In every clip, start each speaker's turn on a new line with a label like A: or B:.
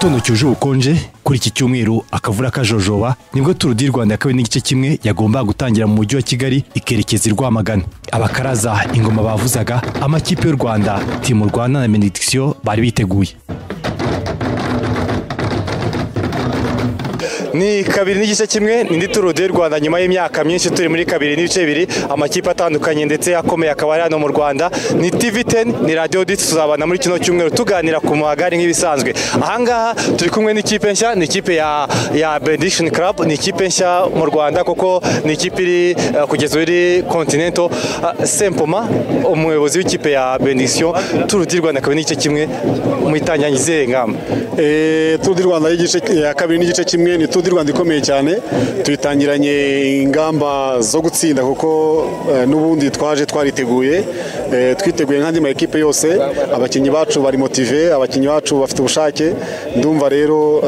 A: gitondo cyuje ubukonje kuri iki cyumweru akavura kajojoba nibwo Tour du Rwanda kabiri n'igice kimwe yagomba gutangira mu mujyi wa Kigali ikerekeza i Rwamagana. Abakaraza ingoma bavuzaga amakipe y'u Rwanda, Team Rwanda na Benediction bari biteguye. Ni kabiri n'igice kimwe n'indi Tour du Rwanda nyuma y'imyaka myinshi turi muri kabiri n'ibice bibiri, amakipe atandukanye ndetse akomeye akaba ari hano mu Rwanda. Ni TV10 ni Radio Dit, tuzabana muri kino cyumweru tuganira ku magare nk'ibisanzwe. Ahangaha turi kumwe n'ikipe nshya, ni ikipe ya Benediction Club, ni ikipe nshya mu Rwanda kuko ni ikipe iri kugeza uri Continental. Sempoma umuyobozi w'ikipe ya Benediction, Tour du Rwanda kabiri n'igice kimwe muyitanyanyize ngamba.
B: Tour du Rwanda ya kabiri n'igice kimwe ni Tour du Rwanda ikomeye cyane, tuyitangiranye ingamba zo gutsinda kuko n'ubundi twariteguye, twiteguye nk'andi ma equipe yose. Abakinnyi bacu bari motive, abakinnyi bacu bafite ubushake. Ndumva rero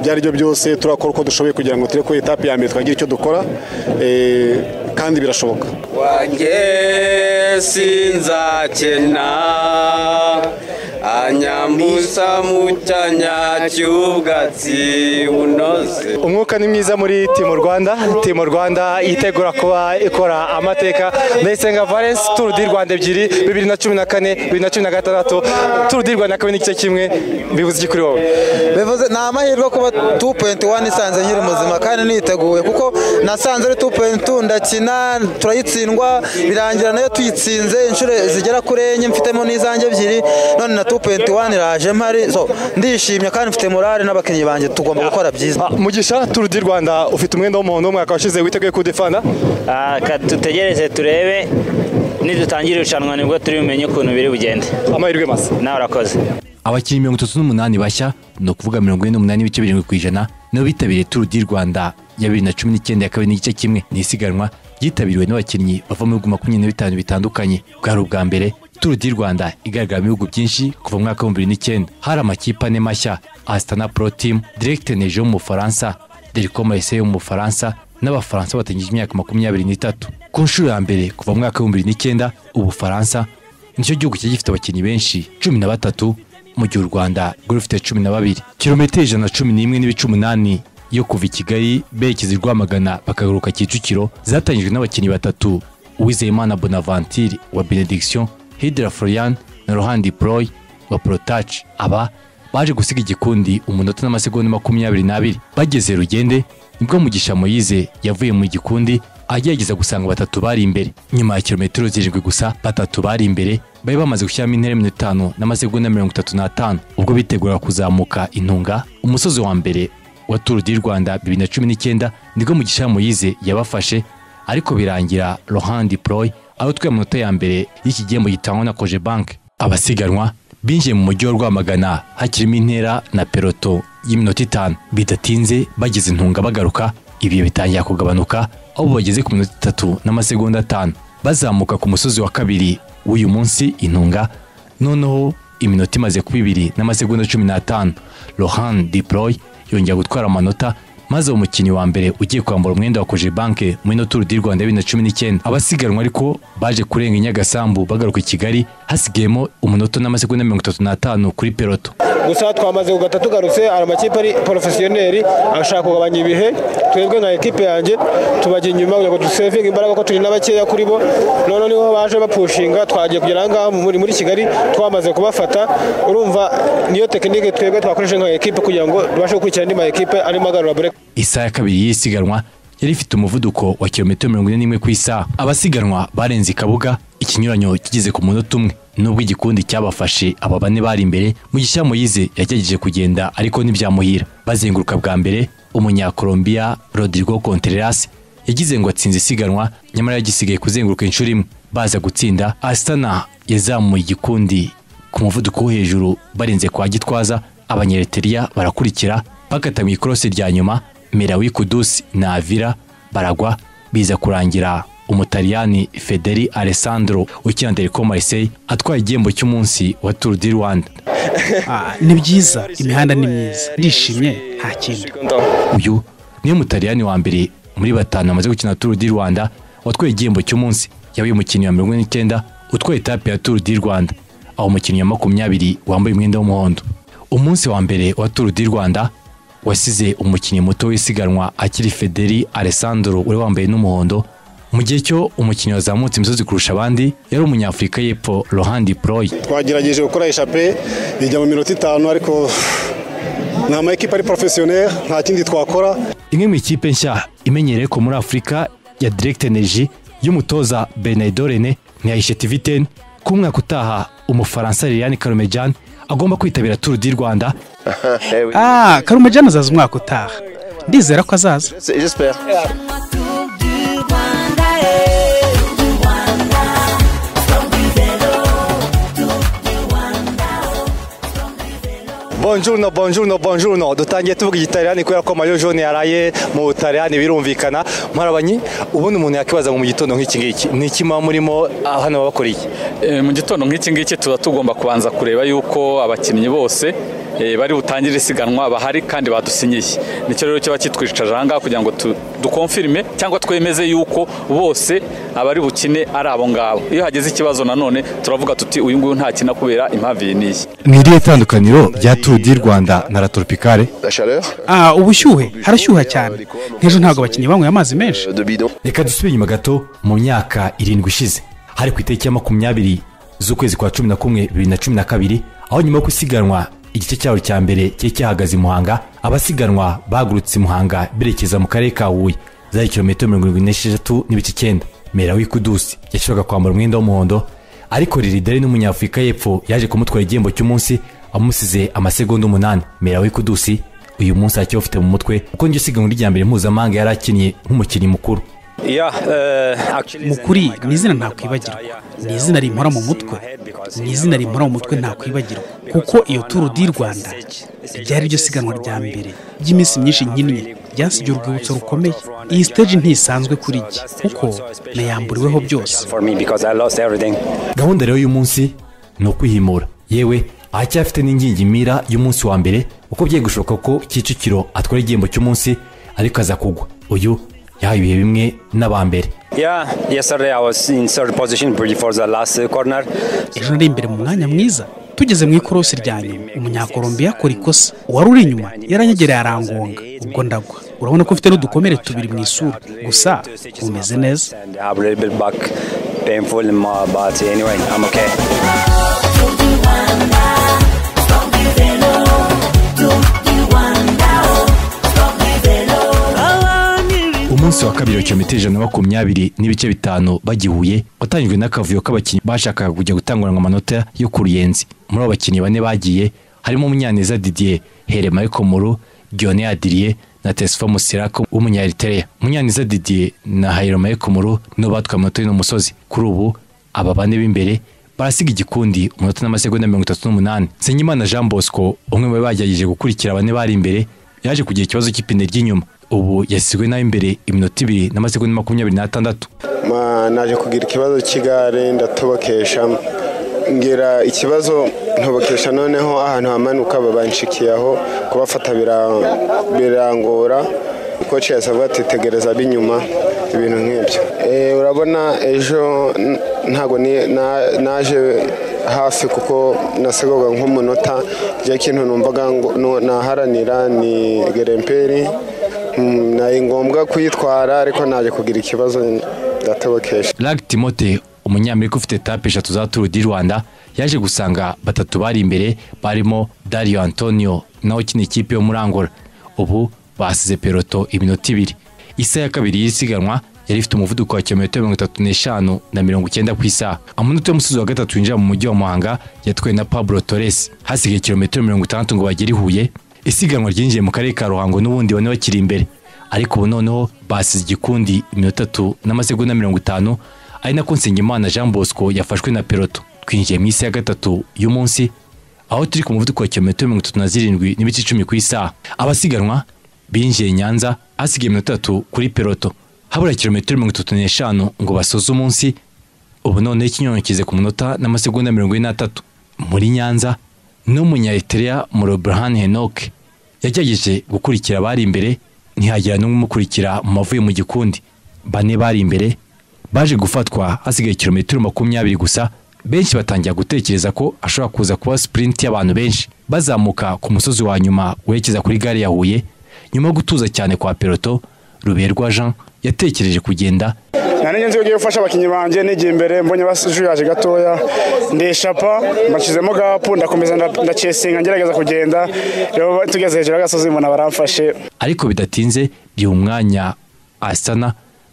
B: byari byo byose turakora uko dushoboye kugira ngo tire ko etape ya mbere twagira icyo dukora, kandi birashoboka.
C: Wanjye sinzakena anyambusa mu cyanya cy'ubwatsi bunoze.
A: Umwuka ni mwiza muri Team Rwanda. Team Rwanda yitegura kuba ikora amateka. Ndayisenga Valence, Tour du Rwanda ebyiri 2014 2016, Tour du Rwanda kabiri n'igice kimwe, bivuze iki kuri wowe?
D: Bivuze na amahirwe kuba 2.1 isanze nkiri muzima kandi niteguye kuko nasanze ari 2.2 ndakina turayitsindwa birangira nayo tuyitsinze inshuro zigera kuri enye, mfitemo n'izanjye ebyiri, none na 2.1 iraje mpari, so ndishimye kandi mfite morale n'abakinnyi banjye tugomba gukora byiza.
A: Mugisha, Tour du Rwanda ufite umwenda w'umuhondo umwaka washize, witeguye kudefanda?
E: Tutegereze turebe nidutangira irushanwa nibwo turi bumenye ukuntu biri bugende.
A: Amahirwe masa.
E: Nawe urakoze.
A: Abakinnyi 38 bashya, no kuvuga 48.7% no bitabiriye Tour du Rwanda ya 2019 ya kabiri n'igice kimwe. Ni isiganwa yitabiriwe n'abakinnyi bava mu bihugu 25 bitandukanye. Bwari ubwa mbere Tour du Rwanda igaragara mu bihugu byinshi kuva mu mwaka wa 2009. Hari amakipe ane mashya: Astana Pro Team, Direct Nejo mu Faransa, Delcom Essay mu Faransa, n'abafaransa batangije imyaka 23. Ku nshuro ya mbere kuva mu mwaka wa 2009 Ubufaransa nicyo gihugu gifite abakinnyi benshi 13, mu gihe u Rwanda rufite 12. Kilometero 111.8 yo kuva i Kigali berekeza i Rwamagana bakagaruka Kicukiro zatangijwe n'abakinnyi batatu: Uwizeyimana Bonaventure wa Benediction, Hidra Florian na Rohandi Proy wa Protouch. Aba baje gusiga igikundi umunota n'amasegonda 22. Bageze Rugende nibwo Mugisha Moise yavuye mu gikundi agerageza gusanga batatu bari imbere. Nyuma ya kilometero 7 gusa batatu bari imbere bari bamaze gushyiramo intera 5 n'amasegonda 35 ubwo bitegura kuzamuka Intunga, umusozi wa mbere wa Tour du Rwanda 2019. Nibwo Mugisha Moise yabafashe, ariko birangira Rohandi Proy aho amanota ya mbere y'ikigembo gitangwa na Cogebanque. Abasiganwa binjiye mu mujyi wa Rwamagana hakirimo intera na peloto y'iminota 5. Bidatinze bageze Intunga bagaruka, ibi bitangira kugabanuka aho bageze ku minota 3 n'amasegonda 5 bazamuka ku musozi wa kabiri w'uyu munsi Intunga. Noneho iminota imaze ku 2 n'amasegonda 15 Rohandi Proy yongera gutwara amanota, maze umukinnyi wa mbere ugiye kwambura umwenda wa Cogebanque muri Tour du Rwanda 2019. Abasiganwa ariko baje kurenga Inyagasambu bagaruka i Kigali hasigayemo umunota n'amasegonda 35 kuri peloto.
F: Gusa twamaze kugata tugarutse, ari amakipe ari professionnel ashaka kugabanya ibihe. Twebwe nka equipe yanjye tubajye inyuma kugira ngo dusevinge imbaraga ko turi n'abakeya kuri bo. None niho baje bapushinga, twagiye kugera ngaha muri Kigali twamaze kubafata. Urumva niyo tekinike twebwe twakoresha nka equipe kugira ngo tubashe gukurikira andi ma equipe ari magarura break.
A: Isaha ya kabiri y'isiganwa yari ifite umuvuduko wa kilometero 41 ku isaha. Abasiganwa barenze Kabuga, ikinyuranyo kigeze ku munota umwe. Nubwo igikundi cyabafashe aba bane bari imbere, Mugisha Moise yagerageje kugenda ariko ntibyamuhira. Bazenguruka bwa mbere, umunya-Colombia Rodrigo Contreras yagize ngo atsinze isiganwa, nyamara yagisigaye kuzenguruka inshuro imwe. Baza gutsinda, Astana yazamuye igikundi ku muvuduko wo hejuru barenze kwa Gitwaza. Abanyereteria barakurikira bakata mu ikorosi rya nyuma. Merawi Kudus na Avira baragwa, biza kurangira Umutaliyani Federi Alessandro ukina Delcom Essay atwaye igihembo cy'umunsi wa Tour du Rwanda.
G: Ni byiza, imihanda ni myiza, ndishimye nta kintu.
A: Uyu niyo Mutaliyani wa mbere muri batanu amaze gukina Tour du Rwanda watwaye igihembo cy'umunsi. Yabaye umukinnyi wa 19 utwaye etape ya Tour du Rwanda, aho umukinnyi wa 20 wambaye umwenda w'umuhondo. umunsi wa mbere wa Tour du Rwanda wasize umukinnyi muto w'isiganwa akiri Federi Alessandro uri wambaye n'umuhondo, mu gihe cyo umukinnyi wazamutse imisozi kurusha abandi yari umunyafurika y'Epfo Laurent Proy.
B: Twagerageje gukora eshape ijya mu minota 5 ariko nta ma equipe ari professionnel, nta kindi twakora.
A: Imwe mu ikipe nshya imenyereye ko muri Afurika ya Direct Energy y'umutoza Bernardo Rene ntiyayishe TV10 ku mwaka utaha umufaransa Liliane Karumejan agomba kwitabira Tour du Rwanda.
G: Karumejan azaza umwaka utaha, ndizera ko azaza.
H: Buongiorno. Dutangiye tuvuga igitaliyani kubera ko mayo jaune yaraye mu Butaliyani birumvikana. Mparabanyi ubundi umuntu yakibaza mu gitondo nk'iki ngiki niki murimo hano babakora iki?
I: Mu gitondo nk'iki ngiki tuba tugomba kubanza kureba yuko abakinnyi bose bari butangire isiganwa bahari kandi badusinyiye. Nicyo rero cyo bakitwicaje aha kugira ngo dukonfirme cyangwa twemeze yuko bose abari bukine ari abo ngabo. Iyo hageze ikibazo nanone turavuga tuti uyu nguyu nta kina kubera impamvu yiniye.
A: Mwiriye tandukaniro rya Tour du Rwanda na La Tropicale.
G: Ubushyuhe harashyuha cyane. Nk'ejo ntabwo abakinnyi banyweye amazi menshi.
A: Reka dusubire inyuma gato mu myaka 7 ishize. Hari ku itariki ya 20 z'ukwezi kwa 11 2012 aho nyuma yo gusiganwa igice cyawo cya mbere cyahagaze i Muhanga, abasiganwa bagurutse i Muhanga berekeza mu karere ka Huye zari kilometero 76 n'ibice 9. Merawi Kudusi yashobora kwambara umwenda w'umuhondo, ariko Lilidari n'umunyafurika y'Epfo yaje kumutwara igihembo cy'umunsi amusize amasegonda 8. Merawi Kudusi uyu munsi acyo ufite mu mutwe uko njye siganwa rya mbere mpuzamahanga yarakinnye nk'umukinnyi mukuru.
G: Mukuri ni izina ntakwibagirwa, ni izina rimpora mu mutwe, ni izina rimpora mu mutwe ntakwibagirwa, kuko iyo Tour du Rwanda ryari ryo siganwa rya mbere ry'iminsi myinshi nkinnye ryasigiye urwibutso rukomeye. Iyi stage ntisanzwe kuri jye kuko nayamburiweho byose.
A: Gahunda rero y'uyu munsi ni ukwihimura, yewe acyafite n'ingingimira y'umunsi wa mbere uko byagiye gushoboka ko Kicukiro atwara igihembo cy'umunsi ariko aza kugwa. Uyu yahaye bimwe n'abambere.
C: Yesterday I was in third position before the last corner.
G: Ejo nari imbere mu mwanya mwiza, tugeze mu ikorosi rya nyuma umunyakolombiya akora ikosa, uwari uri inyuma yaranyegereye arangonga, ubwo ndagwa. Urabona ko mfite n'udukomere tubiri mu isura, gusa umeze neza.
C: Painful but anyway I'm okay.
A: Umunsi wa kabiri wa kilometero 120 n'ibice 5 bagihuye watangijwe n'akavuyo k'abakinnyi bashakaga kujya gutanguranwa amanota yo ku Ruyenzi. Muri abo bakinnyi bane bagiye harimo Munyaneza Didier, Heremayo Komoro, Gione Adrien na Tesfa Musirako w'umunya-Eritrea. Munyaneza Didier na Heremayo Komoro no batwaye amanota y'umusozi. Kuri ubu aba bane b'imbere barasiga igikundi umunota n'amasegonda 38. Senyimana Jean Bosco umwe mu bagerageje gukurikira bane bari imbere yaje kugira ikibazo cy'ipine ry'inyuma. Ubu yasigwe nayo imbere iminota 2 n'amasegonda 26.
J: Naje kugira ikibazo cy'igare ndatobokesha ngira ikibazo ntobokesha, noneho ahantu hamanuka babanshikiyeho kubafata birangora. Coach yasabwa ati tegereza binyuma ibintu nk'ibyo. Urabona ejo ntago naje hafi kuko nasegoga nk'umunota ikintu numvaga ngo naharanira ni geremperi, nayi ngombwa kuyitwara ariko naje kugira ikibazo ndatobokesha.
A: Lag Timote umunyamerika ufite etape 3 za Tour du Rwanda yaje gusanga batatu bari imbere barimo Dario Antonio nawe kini ikipe yo muri Angola. Ubu basize peloto iminota 2. Isa ya kabiri y'isiganwa yari ifite umuvuduko wa kilometero 35 na 90 ku isaha. Amanota y'umusozi wa gatatu winjira mu mujyi wa Muhanga yatwaye na Pablo Torres. Hasigaye kilometero 60 ngo bagere Huye. Isiganwa ryinjiye mu karere ka Ruhango n'ubundi bane bakiri imbere, ariko ubu noneho basize igikundi iminota 3 n'amasegonda 50. Ari nako Nsengimana Jean Bosco yafashwe na peloto. Twinjiye mu isi ya gatatu y'umunsi aho turi ku muvuduko wa kilometero 37 n'ibice 10 ku isaha. Abasiganwa binjiye Nyanza hasigaye iminota 3 kuri peloto, habura kilometero 35 ngo basoze umunsi. Ubu none ikinyonyo kize ku munota n'amasegonda 43. Muri Nyanza n'umunya-Eritrea Morobrhan Henok yagerageje gukurikira bari imbere, ntihagira n'umwe umukurikira mu mavuye mu gikundi. Bane bari imbere baje gufatwa hasigaye kilometero 20 gusa benshi batangira gutekereza ko ashobora kuza kuba sprint y'abantu benshi bazamuka ku musozi wa nyuma werekeza kuri gare ya Huye. Nyuma yo gutuza cyane kwa peloto, Ruberwa Jean yatekereje kugenda.
K: Nari nzi ugiye gufasha abakinyi banje nigiye imbere mbonye basujaje gatoya ndeshapa mbashizemo gapu ndakomeza ndacesinga ngerageza kugenda rero tugeze hejuru agasozi mbona baramfashe,
A: ariko bidatinze biha umwanya Asana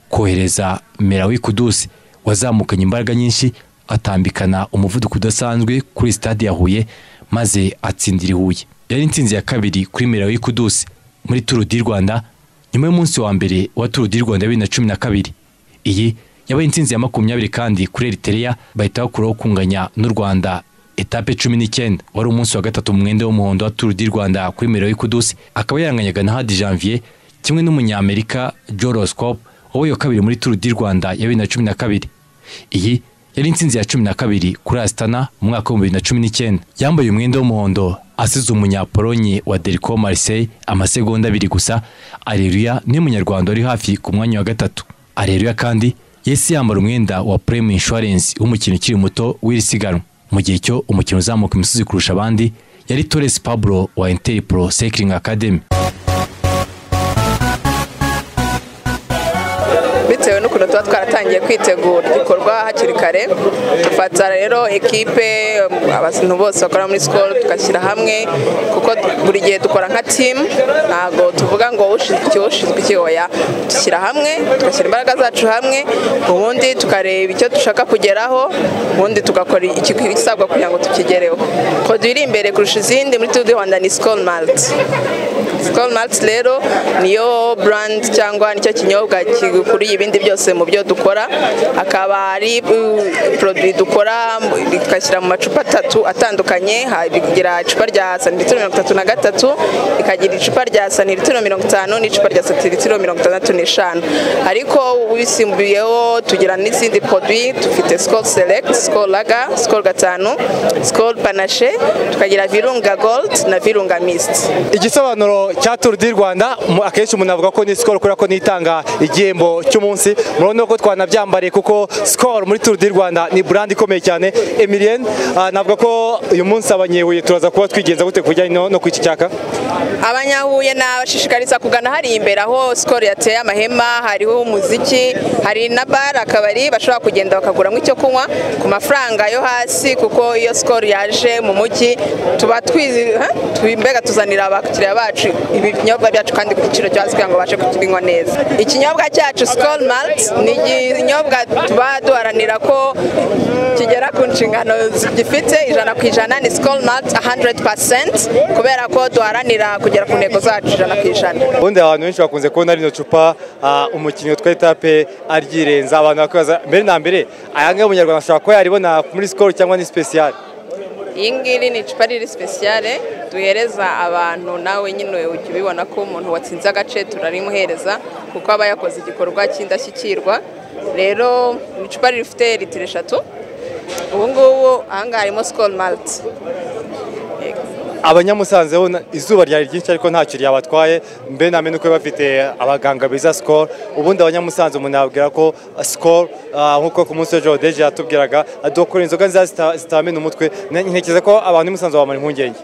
A: kohereza Melawi Kudusi wazamukanye imbaraga nyinshi atambikana umuvuduko udasanzwe kuri stade ya Huye maze atsindira Huye. Yari intsinzi ya kabiri kuri Melawi Kudusi muri Tour du Rwanda nyuma y'umunsi wa mbere wa Tour du Rwanda 2012. Iyi yabaye intsinzi ya 20 kandi kuri Eritrea bahita bakuraho kunganya n'u Rwanda etape 19 wari umunsi wa gatatu mu mwenda w'umuhondo wa Tour du Rwanda kuri Melawi Kudusi akaba yaranganyaga na Hadi Janvier kimwe n'umunyamerika Joroscope wabaye kabiri muri Tour du Rwanda ya 2012. Iyi yari intsinzi ya 12 kuri Astana mu mwaka wa 2019. Yambaye umwenda w'umuhondo asize umunyapolonye wa Delco Marseille amasegonda 2 gusa. Areruya ni umunyarwanda uri hafi ku mwanya wa gatatu. Areruya kandi yesi yambara umwenda wa Prime Insurance w'umukino ukiri muto w'irisiganwa. Mu gihe cyo umukino uzamuka imisozi kurusha abandi yari Torres Pablo wa Interpro Cycling Academy.
L: Bitewe n'ukuntu tuba twaratangiye kwitegura igikorwa hakiri kare, dufata rero ekipe abantu bose bakora muri Skol tugashyira hamwe kuko buri gihe dukora nka team, ntago tuvuga ngo ushinzwe ikiyoya, dushyira hamwe tugashyira imbaraga zacu hamwe ubundi tukareba icyo dushaka kugeraho ubundi tugakora igisabwa kugira ngo tukigereho. Produit iri imbere kurusha izindi muri Tour du Rwanda ni Skol Malt. Skol Malt rero niyo brand cyangwa nicyo kinyobwa kigukuriye ibindi byose mu byo dukora, akaba ari produit dukora ikashyira mu macupa 3 atandukanye, hagira icupa rya santilitiro 33, ikagira icupa rya santilitiro 50 n'icupa rya santilitiro 65. Ariko wisimbuyeho tugira n'izindi produit, dufite Skol Select, Skol Lager, Skol Gatanu, Skol Panache, tukagira Virunga Gold na Virunga Mist.
H: Igisobanuro cya Tour du Rwanda akenshi umuntu avuga ko ni Skol kubera ko nitanga igihembo cy'umunsi. Murabona ko twanabyambariye kuko Skol muri Tour du Rwanda ni brand ikomeye cyane. Emilienne, navuga ko uyu munsi abanyehuye turaza kuba twigenza gute kujya no kwiki cyaka?
L: Abanyahuye nabashishikariza kugana hari imbere aho Skol yateye amahema, hariho umuziki, hari na bar akabari bashobora kugenda bakaguramo icyo kunywa ku mafaranga yo hasi, kuko iyo Skol yaje mu mujyi tuba twimbega tuzanira abakiriya bacu ibinyobwa byacu kandi ku giciro cyo hasi kugira ngo bashe kukinywa neza. Ikinyobwa cyacu Skol Malt ni ikinyobwa tuba duharanira ko kigera ku nshingano gifite 100%, ni Skol Malt 100% kubera ko duharanira kugera ku ntego zacu 100%.
H: Ubundi abantu benshi bakunze kubona rino cupa umukinnyi twa etape aryirenza, abantu bakaza mbere na mbere ayanga umunyarwanda ashobora kuba yaribona muri Skol cyangwa ni special.
L: Iyi ngiri ni icupa riri speciale duhereza abantu, nawe nyine ukibibona ko umuntu watsinze agace turarimuhereza kuko aba yakoze igikorwa cy'indashyikirwa. Rero icupa rifite litiro 3. Ubu ngubu ahangaha harimo Skol Malt.
H: Abanyamusanze izuba ryari ryinshi ariko ntacyo ryabatwaye, mbe namenye uko bafite abaganga beza Skol. Ubundi abanyamusanze umuntu yabwira ko Skol nkuko ku munsi w'ejo Deje yatubwiraga adokora inzoga nziza zitamena umutwe. Ntekereza ko abantu musanze bamara impungenge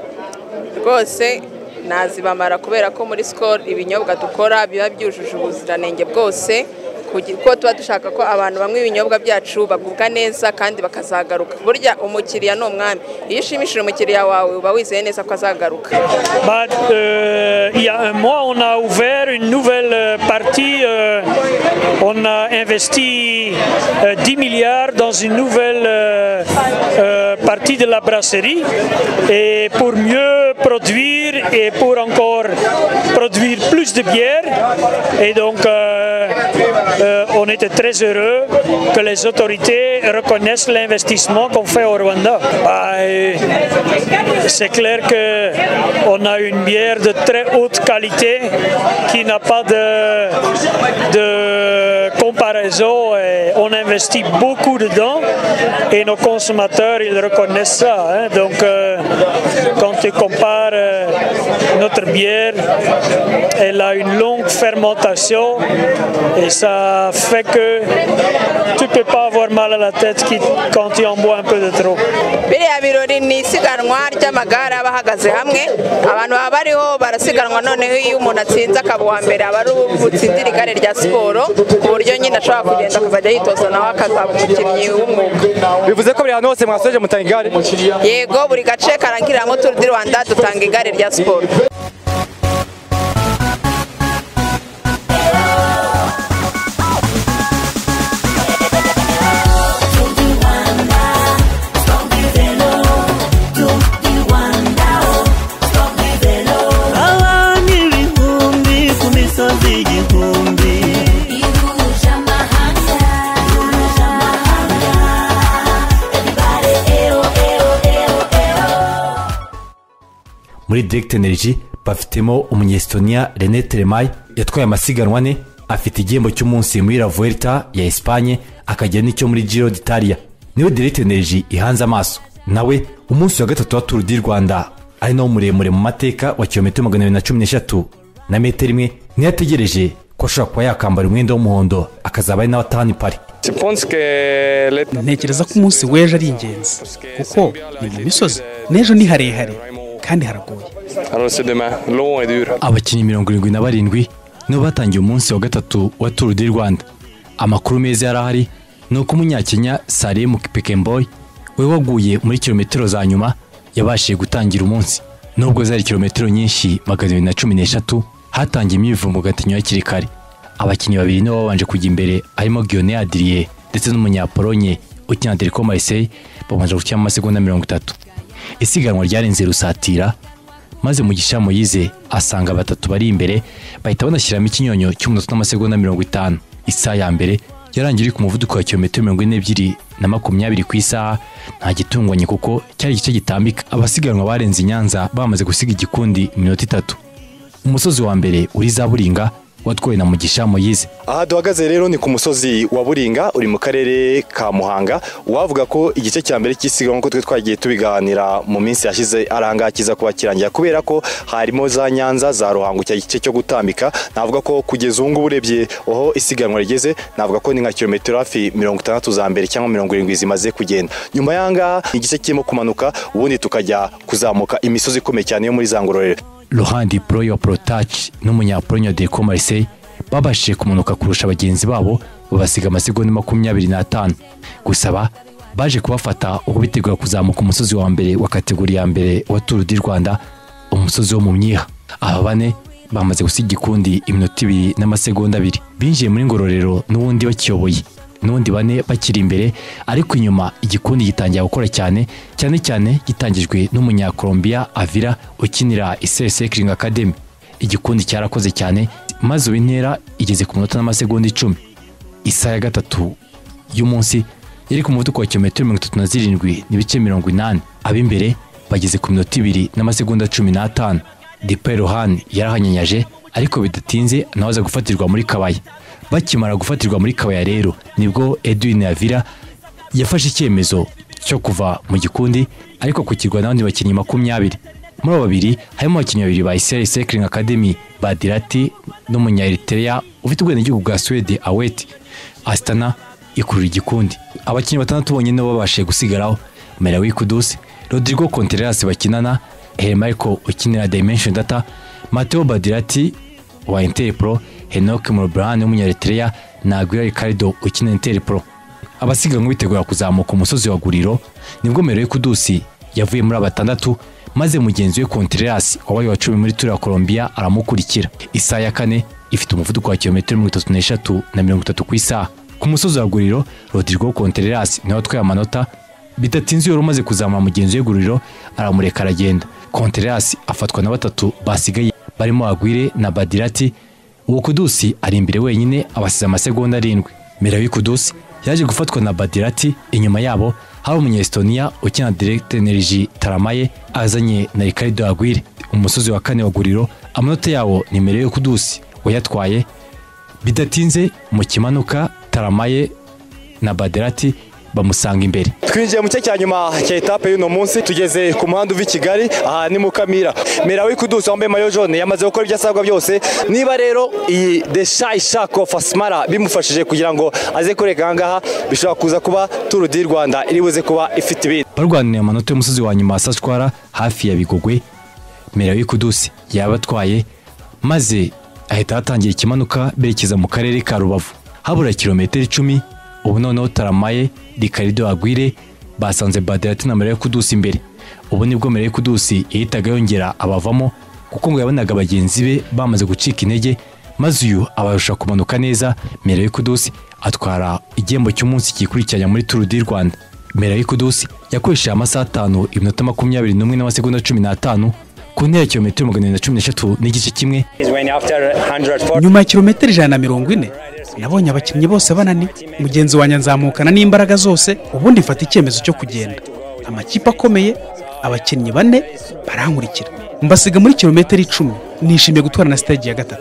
L: rwose nazibamara kubera ko muri Skol ibinyobwa dukora biba byujuje ubuziranenge bwose, kuko tuba dushaka ko abantu bamwe ibinyobwa byacu bagubwa neza kandi bakazagaruka. Burya umukiriya ni umwami, iyo ushimishije umukiriya wawe uba wizeye neza ko azagaruka.
M: Il y a un mois, on a ouvert une nouvelle partie. On a investi 10 milliards dans une nouvelle partie de la brasserie, et pour mieux produire et pour encore produire plus de bière. Et donc on était très heureux que les autorités reconnaissent l'investissement qu'on fait au Rwanda. C'est clair qu'on a une bière de très haute qualité qui n'a pas de comparaison, et on investit beaucoup dedans et nos consommateurs ils reconnaissent ça. Donc quand tu compares notre bière, elle a une longue fermentation et ça fait que tu peux pas avoir mal à la tête quand tu en bois un peu de trop.
L: biriya birori ni isiganwa ry'amagare aba ahagaze hamwe abantu baba bariho barasiganwa noneho iyo umuntu atsinze akaba uwa mbere aba ari ubutsindira igare rya siporo ku buryo nyine ashobora kugenda akazajya yitoza nawe akazaba umukinnyi w'umwuga.
H: bivuze ko buri hantu hose mwasoje mutanga igare?
L: Yego, buri gace karangiriramo Tour du Rwanda dutanga igare rya siporo.
A: muri Direct Energy bafitemo umunyestonia René Tremay yatwaye amasiganwa ane, afite igihembo cy'umunsi muri La Vuelta ya Espagne, akajya n'icyo muri Giro d'Italia. Niwe Direct Energy ihanze amaso, nawe umunsi wa gatatu wa Tour du Rwanda ari nawo muremure mu mateka wa kilometero 213 na metero imwe, ntiyategereje ko ashobora kuba yakambara umwenda w'umuhondo akazaba ari nawe atahana Paris.
G: ntekereza ko umunsi w'ejo ari ingenzi kuko ni mu misozi, n'ejo ni harehare kandi haragoye.
A: Abakinnyi 77 nibo batangiye umunsi wa gatatu wa Tour du Rwanda. Amakuru meza yarahari nuko umunyakenya Salem Kipkemboy we waguye muri kilometero za nyuma yabashije gutangira umunsi, nubwo zari kilometero nyinshi 213 hatangiye imivumo gatinyo hakiri kare. Abakinnyi babiri nibo babanje kujya imbere, harimo Guillaume Adrien ndetse n'umunyapolonye ukina Derco Marseille, bamaze gukina amasegonda 30. Isiganwa ryarenze rusatira, maze Mugisha Moyize asanga batatu bari imbere, bahita banashyiramo ikinyonyo cy'umunota n'amasegonda 50. Isaha ya mbere yarangiriye ku muvuduko wa kilometero 42 ku isaha, nta gitungwanye kuko cyari igice gitambika. Abasiganwa barenze Nyanza bamaze gusiga igikundi iminota 3. Umusozi wa mbere uri za Buringa watwaye na Mugisha Moyize.
H: Aha duhagaze rero ni ku musozi wa Buringa uri mu karere ka Muhanga. Wavuga ko igice cya mbere cy'isiganwa nko twe twagiye tubiganira mu minsi yashize aranga kiza kuba kirangira kubera ko harimo za Nyanza za Ruhango cya gice cyo gutambika. Navuga ko kugeza ubu ngubu urebye aho isiganwa rigeze, navuga ko ni nka kilometero hafi 60 za mbere cyangwa 70 zimaze kugenda. Nyuma yanga igice kirimo kumanuka, ubundi tukajya kuzamuka imisozi ikomeye cyane yo muri za Ngororero.
A: Laurent Proyo Protach n'umunyapolonye Derco Marseille babashije kumanuka kurusha abagenzi babo, babasiga amasegonda 25. Gusaba baje kubafata uko bitegura kuzamuka umusozi wa mbere wa kategori ya mbere wa Tour du Rwanda, umusozi wo mu Myiha. Aba bane bamaze gusiga igikundi iminota 2 n'amasegonda 2. Binjiye muri Ngororero n'ubundi bakiyoboye, n'undi bane bakiri imbere, ariko inyuma igikundi gitangiye gukora cyane gitangijwe n'umunyakolombia Avila ukinira Isere Cycling Academy. Igikundi cyarakoze cyane, maze ubintera igeze ku minota n'amasegonda 10. Isaha ya gatatu y'umunsi yari ku muvuduko wa kilometero 37 n'ibice 80. Abimbere bageze ku minota 2 n'amasegonda 15. Dipe Rohan yarahanyanyaje, ariko bidatinze nawaza gufatirwa muri Kabaya. Bakimara gufatirwa muri Kabaya rero nibwo Edwin Avila yafashe icyemezo cyo kuva mu gikundi, ariko kukirwa n'abandi bakinnyi 20. Muri abo babiri harimo abakinnyi babiri ba Isere Cycling Academy, Badirati n'umunya-Eritrea ufite ubwenegihugu bwa Swede Awet. Astana ikurura igikundi. Abakinnyi 6 bonyine babashije gusigaraho: Melawi Kudus, Rodrigo Contreras bakinana, Hermaiko ukinira Dimension Data, Matteo Badirati wa Interpro, Henok Murbrand w'umunya-Eritrea na Aguirre Ricardo ukina Interpro. Abasiganwa bitegura kuzamuka umusozi wa Guriro nibwo Melawi Kudus yavuye muri abatandatu, maze mugenzi we Contreras wabaye wa 10 muri Tour ya Colombia aramukurikira. Isaha ya kane ifite umuvuduko wa kilometero 33 na 30 ku isaha. Ku musozi wa Guriro Rodrigo Contreras niwe watwaye amanota, bidatinze yari umaze kuzamura mugenzi we Guriro aramureka aragenda. Contreras afatwa na batatu basigaye barimo Aguirre na Badirati. Uwo Kudus ari imbere wenyine abasize amasegonda 7. Melawi Kudus yaje gufatwa na Badirati, inyuma yabo hari umunya-Estonia ukina Direct Energy Taramaye azanye na Ricardo Aguirre. Umusozi wa kane wa Guriro amanota yawo ni Melawi Kudus wayatwaye. Bidatinze mu kimanuka Taramaye na Badirati bamusanga imbere.
H: Twinjiye mu cye cya nyuma cya etape y'uno munsi, tugeze ku muhanda uva i Kigali, aha ni Mukamira. Merawi Kudusi wambaye mayo jaune yamaze gukora ibyo asabwa byose. Niba rero iyi The Shy Shark of Asmara bimufashije kugira ngo aze kureka ahangaha, bishobora kuza kuba Tour du Rwanda iri buze kuba ifite ibindi.
A: Barwanira amanota y'umusozi wa nyuma Sashwara hafi ya Bigogwe. Merawi Kudusi yabatwaye maze ahita hatangira ikimanuka berekeza mu karere ka Rubavu. Habura kilometero 10, ubu noneho Taramaye, Ricardo Aguirre basanze Baderati na Merawi Kudusi imbere. Ubu nibwo Merawi Kudusi yahitaga yongera abavamo kuko ngo yabonaga bagenzi be bamaze gucika intege, maze uyu abarusha kumanuka neza. Merawi Kudusi atwara igihembo cy'umunsi kikurikiranya muri Tour du Rwanda. Merawi Kudusi yakoresheje amasaha 5 iminota 21 n'amasegonda 15 ku ntera kilometero 413 n'igice kimwe.
G: Nyuma ya kilometero 140 nabonye abakinnyi bose banani, mugenzi wanjye nzamukana n'imbaraga zose, ubundi mfata icyemezo cyo kugenda. Amakipe akomeye, abakinnyi 4 barankurikira, mbasiga muri kilometero 10. Nishimiye gutwara na stage ya 3.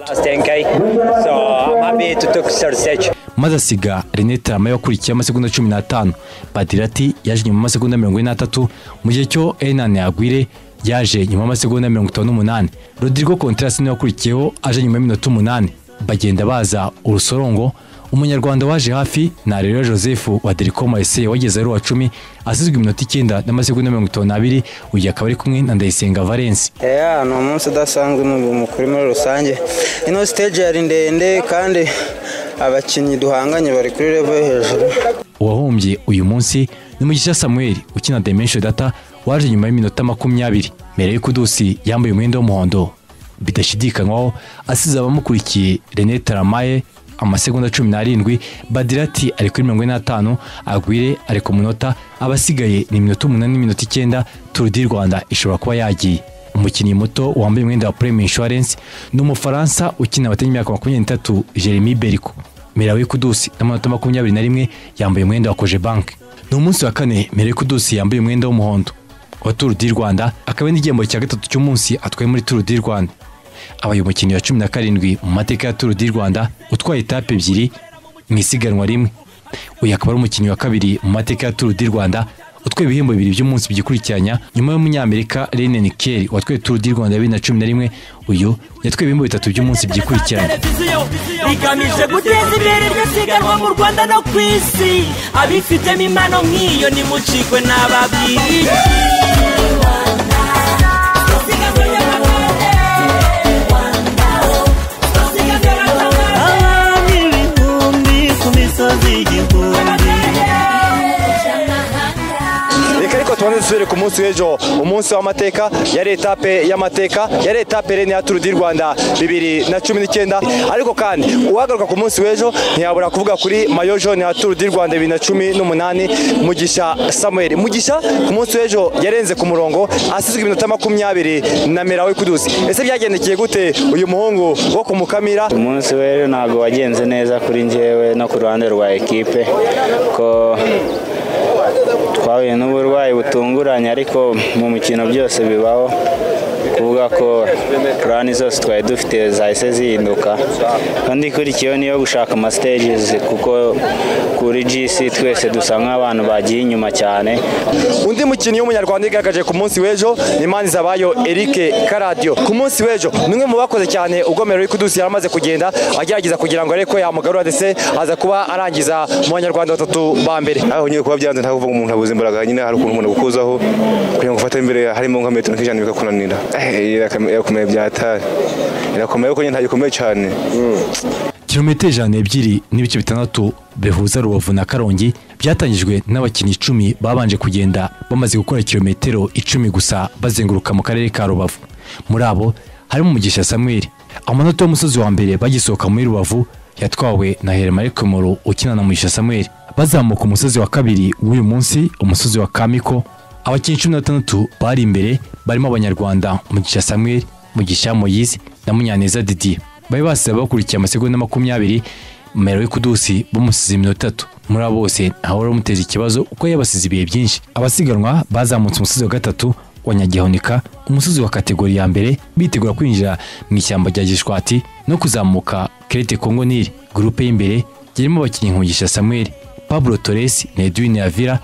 A: Maze asiga René Taramaye wakurikiye amasegonda 15. Baderati yaje nyuma amasegonda 43, mu gihe cyo Enane Aguirre yaje nyuma amasegonda 58. Rodrigo Contreras niwe wakurikiyeho aje nyuma y'iminota 8. Bagenda baza urusorongo. Umunyarwanda waje hafi na Rero Joseph wa Delicoma SE wageze ari wa 10 asizwe iminota 9 n'amasegonda 52. Uyu akaba ari kumwe na Ndayisenga Valence.
D: No umunsi udasanzwe n'umukuru muri rusange. Ino stage yari ndende kandi abakinnyi duhanganye bari kuri level hejuru.
A: Uwahombye uyu munsi ni Mugisha Samuel ukina Dimension Data waje nyuma y'iminota 20. Merawi Kudusi yambaye umwenda w'umuhondo bidashidikanywaho asize abamukurikiye René Taramaye amasegonda 17. Baderati ari kuri 45, Aguirre ari ku munota, abasigaye ni minota 8 n'iminota 9. Tour du Rwanda ishobora kuba yagiye. Umukinnyi muto wambaye umwenda wa Prime Insurance ni Umufaransa ukina abatanye imyaka 23 Jeremy Beriko. Merawi Kudusi n'amanota 21 yambaye umwenda wa Cogebanque. Ni umunsi wa 4 Merawi Kudusi yambaye umwenda w'umuhondo wa Tour du Rwanda, akaba n'igihembo cya 3 cy'umunsi atwaye muri Tour du Rwanda. Abaye umukinnyi wa 17 mu mateka ya Tour du Rwanda utwaye etape 2 mu isiganwa rimwe. Uyu akaba ari umukinnyi wa 2 mu mateka ya Tour du Rwanda utwaye ibihembo 2 by'umunsi bigikurikiranya nyuma y'umunyamerika Renen Kelly watwaye Tour du Rwanda 2011. Uyu yatwaye ibihembo 3 by'umunsi bigikurikiranya.
N: Bigamije guteza imbere iryo siganwa mu Rwanda no ku isi. Abifitemo impano nk'iyo nimucikwe n'ababwiriye.
H: Tubanze dusubire ku munsi w'ejo, umunsi w'amateka, yari etape y'amateka, yari etape rene ya Tour du Rwanda 2019. Ariko kandi uwagaruka ku munsi w'ejo ntiyabura kuvuga kuri mayo jaune ya Tour du Rwanda 2018 Mugisha Samuel. Mugisha ku munsi w'ejo yarenze ku murongo asizwe iminota 20 na Merawi Kudusi. Ese byagendekeye gute uyu muhungu wo ku Mukamira?
E: Umunsi w'ejo ntago wagenze neza kuri njyewe no ku ruhande rwa ekipe ko twahuye n'uburwayi butunguranye, ariko mu mikino byose bibaho. Kuvuga ko plani zose twari dufite zahise zihinduka, kandi ikurikiyeho niyo gushaka ama stages kuko kuri GC twese dusa nk'abantu bagiye inyuma cyane.
H: Undi mukinnyi w'umunyarwanda igaragaje ku munsi w'ejo ni Manizabayo Eric Karadio. Ku munsi w'ejo nimwe mu bakoze cyane ubwo Merawi Kudusi yaramaze kugenda agerageza kugira ngo areko yamugarura, ndetse aza kuba arangiza mu banyarwanda 3 ba mbere.
O: Aho nyine kuba byanze nta kuvuga umuntu abuze imbaraga, nyine hari ukuntu umuntu gukuzaho kugira ngo ufate imbere harimo nka metero nk'ijana bikakunanira. Irakomeye byatari, irakomeye ko nyine nta gikomeye cyane.
A: Kilometero 2 n'ibice 6 bihuza Rubavu na Karongi byatangijwe n'abakinnyi 10 babanje kugenda bamaze gukora kilometero 10 gusa bazenguruka mu karere ka Rubavu. Muri abo harimo Mugisha Samuel. Amanota y'umusozi wa mbere bagisohoka muri Rubavu yatwawe na Hermare Komoro ukina na Mugisha Samuel. Bazamuka umusozi wa 2 w'uyu munsi, umusozi wa Kamiko. Abakinnyi 16 bari imbere barimo abanyarwanda Mugisha Samuel, Mugisha Moise na Munyaneza Didier. Bari basize bakurikiye amasegonda 20. Merawi Kudusi bamusize iminota 3. Muri abo bose aho ramuteza ikibazo uko yabasize ibihe byinshi. Abasiganwa bazamutse umusozi wa 3 wa Nyagihonika, umusozi wa kategori ya mbere, bitegura kwinjira mu ishyamba rya Gishwati no kuzamuka Crete Congo Nil. Groupe y'imbere irimo abakinnyi Mugisha Samuel, Pablo Torres na Edwin Avila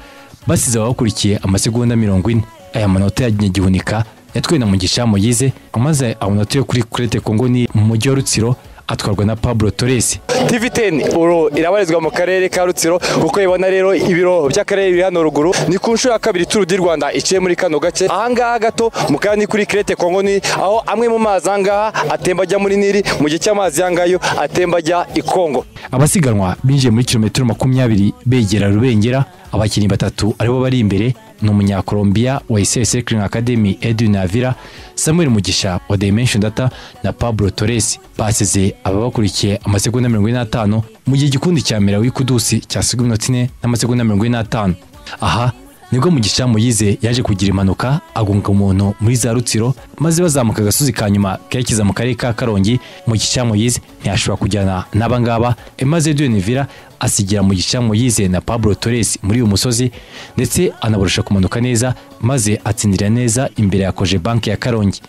A: basize abakurikiye amasegonda 40. Aya manota yagihunika yatwaye na Mugisha Moyize amaze amanota yo kuri Crete Congo ni mu mujyi wa Rutsiro atwarwa na Pablo Torres.
H: TV10 uro irabarizwa mu karere ka Rutsiro kuko ibona rero ibiro by'akarere biri hano ruguru ni ku nshuro ya kabiri Tour du Rwanda iciye muri kano gace ahangaha gato mu kandi kuri Crete Congo ni aho amwe mu mazi angaha atemba ajya muri Nili mu gihe cy'amazi yangayo atemba ajya i Congo.
A: Abasiganwa binjiye muri kilometero 20 begera Rubengera. Abakinnyi batatu aribo bari imbere ni umunyakolombia wa ICS Cycling Academy Edwin Avila, Samuel Mugisha wa Dimension Data na Pablo Torres. Basize ababakurikiye amasegonda 45 mu gihe gikundi cya Merawi Kudusi cyasiga iminota 4 n'amasegonda 45. Aha nibwo Mugisha Moyize yaje kugira impanuka agunga umuntu muri za Rutsiro maze bazamuka agasozi kanyuma kerekeza mu karere ka Karongi. Mugisha Moyize ntiyashobora kujyana n'abangaba maze Edwin Avila asigira Mugisha Moyize na Pablo Torres muri uyu musozi ndetse anaburusha kumanuka neza maze atsindira neza imbere ya Cogebanque ya Karongi.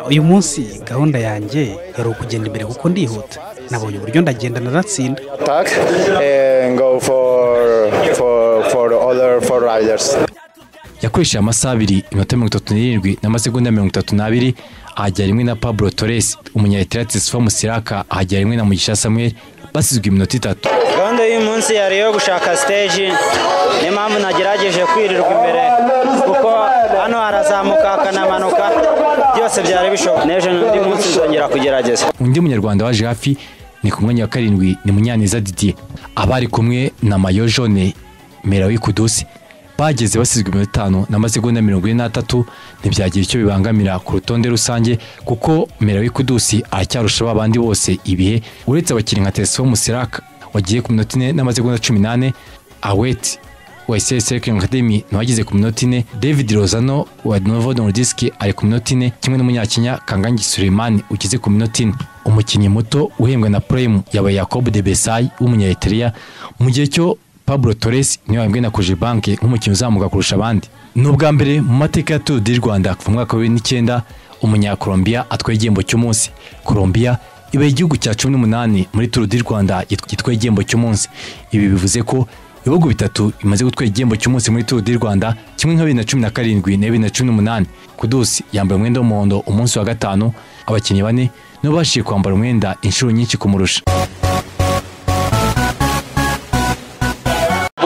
G: Uyu munsi gahunda yanjye yari ukugenda imbere kuko ndihuta, nabonye uburyo ndagenda naratsinda.
E: Go for other four riders.
A: Yakoresheje amasaha 2 iminota 37 n'amasegonda 32 ahajya rimwe na Pablo Torres. Umunyaeritrea Sfa Musiraka ahajya rimwe na Mugisha Samuel basizwe iminota 3.
P: Gahunda y'uyu munsi yari yo gushaka stage, niyo mpamvu nagerageje kwirirwa imbere kuko hano harazamuka hakanamanuka byose byari bishoboka. N'ejo n'undi munsi nzongera kugerageza.
A: Undi munyarwanda waje hafi ni ku mwanya wa 7 ni Munyaneza Didier. Abari kumwe na Mayo Jaune Merawi Kudusi bageze basizwe 5 n'amasegonda 43. Ntibyagira icyo bibangamira ku rutonde rusange kuko Merawi Kudusi aracyarusha abandi bose ibihe uretse abakinnyi nka Tesfa Musiraka wagiye ku minota 4 n'amasegonda 18. Awet wa ICS Cycling Academy nawagize ku minota 4. David Lozano wa Novo Nordisk ari ku minota 4 kimwe n'umunyakenya Kangangi Suleiman ukize ku minota 4. Umukinnyi muto uhembwa na Prime yaba Jacob de Besay w'umunyaeritrea mu gihe cyo Pablo Torres niwe wambwe na Cogebanque nk'umukinnyi uzamuka kurusha abandi. N'ubwa mbere mu mateka ya Tour du Rwanda kuva mu mwaka wa 2009 umunyakolombia atwaye igihembo cy'umunsi. Colombia ibaye igihugu cya 18 muri Tour du Rwanda gitwaye igihembo cy'umunsi. Ibi bivuze ko ibihugu bitatu bimaze gutwara igihembo cy'umunsi muri Tour du Rwanda kimwe nka 2017 na 2018. Kudusi yambaye umwenda w'umuhondo umunsi wa 5. Abakinnyi 4 nibo bashiye kwambara umwenda inshuro nyinshi kumurusha.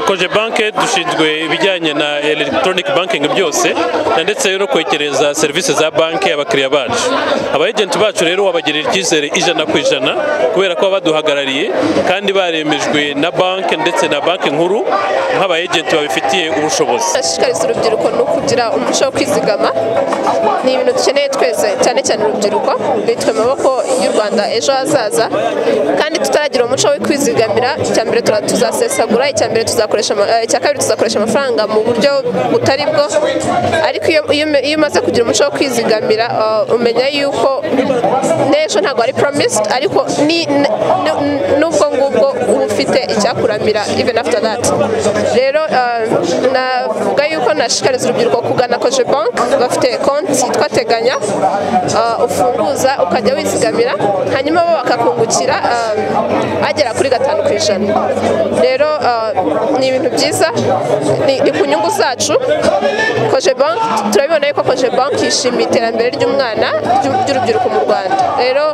Q: Cogebanque dushinzwe ibijyanye na electronic banking byose ndetse no kwegereza serivisi za banki abakiriya bacu. Abagenti bacu rero wabagirira icyizere 100% kubera ko baduhagarariye kandi baremejwe na banki ndetse na banki nkuru nk'abagenti babifitiye ubushobozi.
L: Ashishikariza urubyiruko no kugira umuco wo kwizigama. Ni ibintu dukeneye twese cyane cyane urubyiruko bitwe amaboko y'u Rwanda ejo hazaza kandi tutaragira umuco wo kwizigamira. Icyambere tuzasesagura, icyambere icyakabiri tuzakoresha amafaranga mu buryo butari bwo, ariko iyo umaze kugira umuco wo kwizigamira umenya yuko n'ejo ntabwo ari promised, ariko n'ubwo ngubwo uba ufite icyakuramira even after that. Rero navuga yuko nashishikariza urubyiruko kugana Cogebanque, bafite konti yitwa Teganya ufunguza ukajya wizigamira hanyuma bo bakakungukira agera kuri 5%. Rero ni ibintu byiza, ni ku nyungu zacu. Cogebanque turabibona yuko Cogebanque yishimiye iterambere ry'umwana ry'urubyiruko mu Rwanda. Rero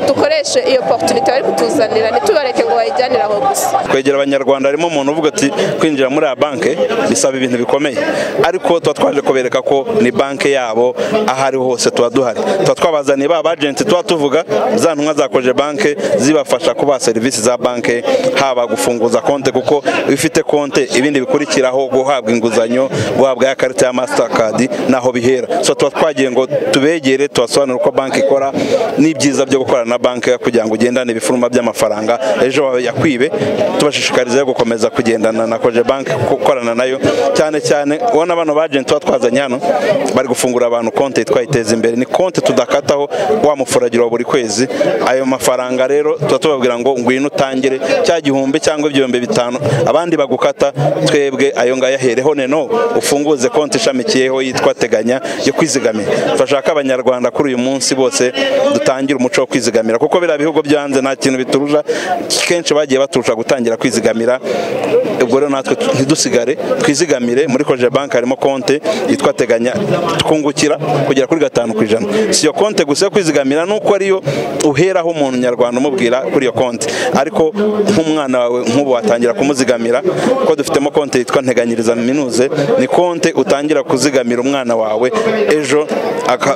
L: dukoreshe iyo opportunity bari kutuzanira, ntitubareke ngo bayijyanire aho gusa.
R: Kwegera abanyarwanda harimo umuntu uvuga ati kwinjira muri banki bisaba ibintu bikomeye, ariko tuba twaje kubereka ko ni banki yabo ahari hose tuba duhari. Tuba twabazaniye ba agenti tuba tuvuga za ntumwa za Cogebanque zibafasha kuba serivisi za banki, haba gufunguza konte kuko ifite konte ibindi bikurikiraho guhabwa inguzanyo, guhabwa ya karita ya Mastercard naho bihera. So tuba twagiye ngo tubegere tubasobanurire uko banki ikora n'ibyiza byo gukorana na banki kugira ngo ugendane ibifuruma by'amafaranga ejo yakwibe. Tubashishikariza gukomeza kugendana na Cogebanque. Cogebanque gukorana nayo cyane cyane ubona bano bagenti twazanye hano bari gufungura abantu konti twayiteza imbere ni konti tudakataho wa mufuragiro buri kwezi ayo mafaranga rero tubabwira ngo ngwino utangire cya gihumbi cyangwa ibihumbi 5 abandi bagukata twebwe ayo ngaya hereho neno ufunguze konti ishamikiyeho yitwa Teganya yo kwizigamira twashaka abanyarwanda kuri uyu munsi bose dutangira umuco wo kwizigamira kuko bira bihugo byanze nta kintu bituruja kenshi bagiye baturusha gutangira kwizigamira ubwo rero natwe ntidusigare twizigamire muri Cogebanque harimo konti yitwa Teganya tukungukira kugera kuri 5%. Si yo konti gusa kwizigamira nuko ariyo uheraho umuntu nyarwanda umubwira kuri iyo konti ariko nk'umwana wawe nk'ubu watangira kumuzigamira ko dufitemo konti yitwa Nteganyiriza Minuze ni konti utangira kuzigamira umwana wawe ejo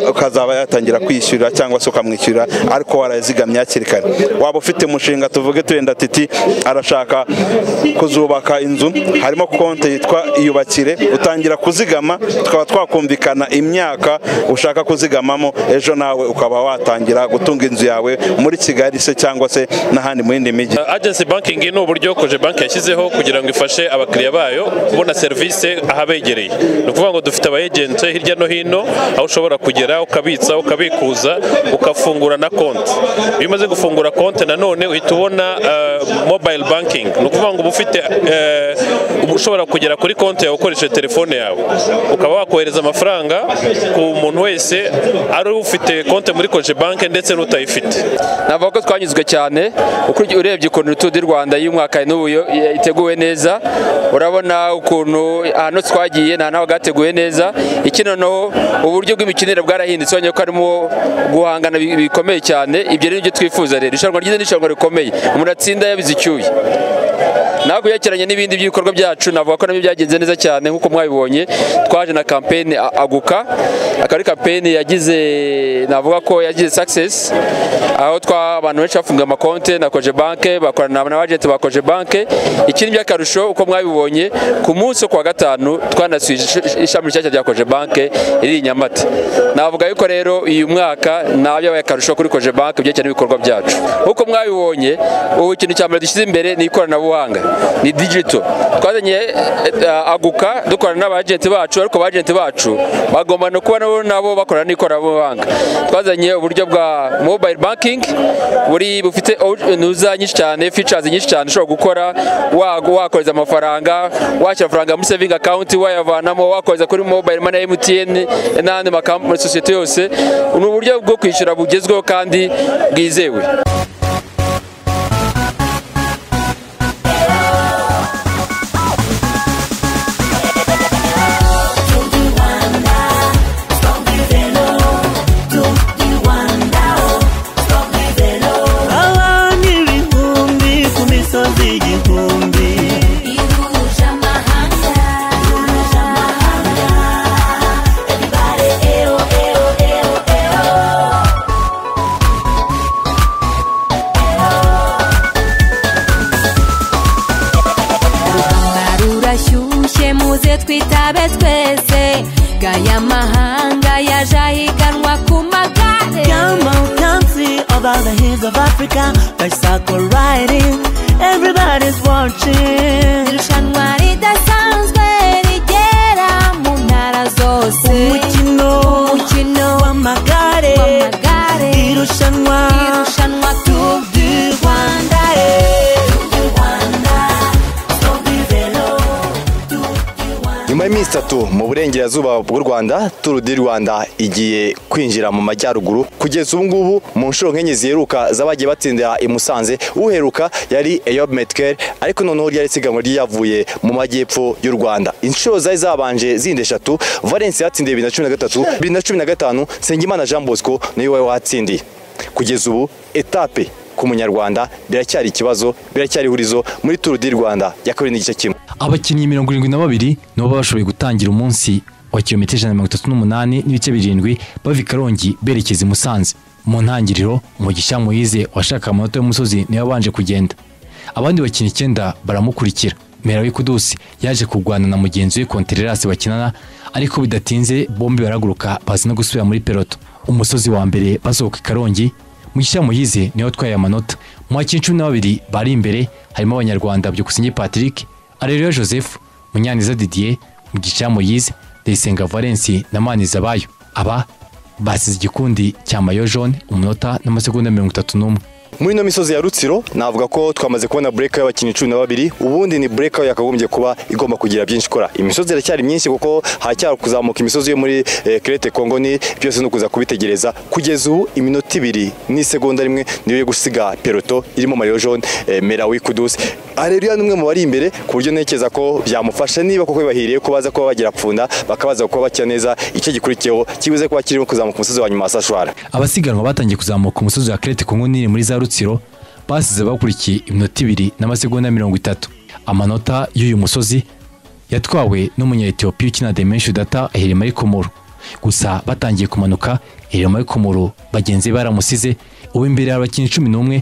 R: akazaba yatangira kwishyura cyangwa se ukamwishyura ariko warazigamye hakiri kare waba ufite umushinga tuvuge tuyenda titi arashaka kuzubaka inzu harimo konti yitwa Iyubakire utangira kuzigama tukaba twakumvikana imyaka ushaka kuzigamamo ejo nawe ukaba watangira gutunga inzu yawe muri Kigali se cyangwa se n'ahandi mu yindi mijyi.
Q: Agency banking ni uburyo Cogebanque yashyizeho kugira ngo ifashe abakiriya bayo kubona serivisi ahabegereye. Ni ukuvuga ngo dufite abayegente hirya no hino aho ushobora kugera ukabitsa ukabikuza ukafungura na konti. Iyo umaze gufungura konti nanone uhita ubona mobile banking. Ni ukuvuga ngo uba ufite ushobora kugera kuri konti yawe ukoresheje telefone yawe ukaba wakohereza amafaranga ku muntu wese ari ufite konti muri Cogebanque ndetse n'utayifite.
S: Navuga ko twanyuzwe cyane urebye ukuntu Tour du Rwanda y'umwaka n'ubu iteguwe neza urabona ukuntu hano twagiye nta naho gateguye neza ikinono uburyo bw'imikinire bwarahindutse onye ko harimo guhangana bikomeye cyane ibyo rero ibyo twifuza rero isharwa ryiza n'isharwa rikomeye umuntu atsinda yabizicyuye ntabwo yekeranye n'ibindi by'ibikorwa byacu navuga ko nabyo byagenze neza cyane nk'uko mwabibonye twaje na campaign aguka akari campaign yagize navuga ko yagize success aho abantu benshi bafunga amakonte na Cogebanque bakorana n'abagenti ba Cogebanque ikindi by'akarusho uko mwabibonye ku munsi kwa gatanu twanasuye ishami ryacyo rya Cogebanque iri Nyamata navuga yuko rero uyu mwaka nabyo yakarusho kuri Cogebanque byecyane ibikorwa byacu uko mwabibonye ubu ikintu cyambere dushyize imbere ni ikoranabuhanga ni digital twazanye aguka dukorana n'abagenti bacu ariko abagenti bacu bagomba no kuba nabo bakorana n'ikoranabuhanga twazanye uburyo bwa mobile banking buri bufite nuza nyinshi cyane features nyinshi cyane ushobora gukora wakoreza amafaranga washyira amafaranga muri saving account wayavanamo wakoreza kuri mobile money MTN n'andi makampani societe yose ni uburyo bwo kwishyura bugezweho kandi bwizewe.
T: twitabe twese gaya mahanga yaje ahiganwa ku magare.
N: Come on, come see over the hills of Africa, bicycle riding, everybody's watching.
T: Irushanwa ridasanzwe rigera mu ntara zose.
N: Umukino w'amagare, irushanwa
T: Tour du Rwanda.
A: Nyuma y'iminsi 3 mu burengerazuba bw'u Rwanda, Tour du Rwanda igiye kwinjira mu majyaruguru. Kugeza ubu ngubu mu nshuro nk'enye ziheruka zabagiye batsindira i Musanze, uheruka yari Eyob Metkel, ariko noneho ryari siganwa ryavuye mu majyepfo y'u Rwanda. Inshuro zari zabanje zindi 3, Valence yatsindiye 2013, 2015 Sengimana Jean Bosco niwe watsindiye. Kugeza ubu etape ku munyarwanda biracyari ikibazo, biracyari hurizo muri Tour du Rwanda ya 2 n'igice kimwe. Abakinnyi 72 nibo bashoboye gutangira umunsi wa kilometero 138 n'ibice 7 bava i Karongi berekeza i Musanze. Mu ntangiriro Mugisha Moise washaka amanota y'umusozi niwe wabanje kugenda. Abandi bakinnyi 9 baramukurikira. Merawi Kudusi yaje kugwana na mugenzi we Contreras bakinana, ariko bidatinze bombi baraguruka bazi no gusubira muri peloto. Umusozi wa mbere basohoka i Karongi, Mugisha Moise niwe twaye amanota. Mu bakinnyi 12 bari imbere harimo abanyarwanda Byukusenge Patrick, Areruya Joseph, Munyaneza Didier, Mugisha Moise, Ndayisenga Valence na Manizabayo. Aba basize igikundi cya mayo jaune umunota n'amasegonda 31.
U: Muri no misozi ya Rutsiro navuga ko twamaze kubona break y'abakinnyi 12. Ubundi ni break yakagombye kuba igomba kugira byinshi kora. Imisozi iracyari myinshi kuko hacyari kuzamuka imisozi yo muri Crete Congo ni byose no kuza kubitegereza. Kugeza ubu iminota 2 n'isegonda rimwe niyo yo gusiga peloto irimo mayo jaune Melawi Kudus. Areruya numwe mu bari imbere ku buryo nekeza ko byamufasha niba koko bahiriye ko baza kuba bagira pfunda bakabaza kuba bakya neza icyo gikurikiyeho kibuze kuba kirimo kuzamuka umusozi wa nyuma Sashwara.
A: Abasiganwa batangiye kuzamuka umusozi wa Crete Congo ni muri za Rutsiro basize bakurikiye iminota 2 n'amasegonda 30. Amanota y'uyu musozi yatwawe n'umunya Ethiopia ukina Dimenshu Data Heremari Komoro. Gusa batangiye kumanuka Heremari Komoro bagenzi baramusize ubu imbere y'abakinnyi 11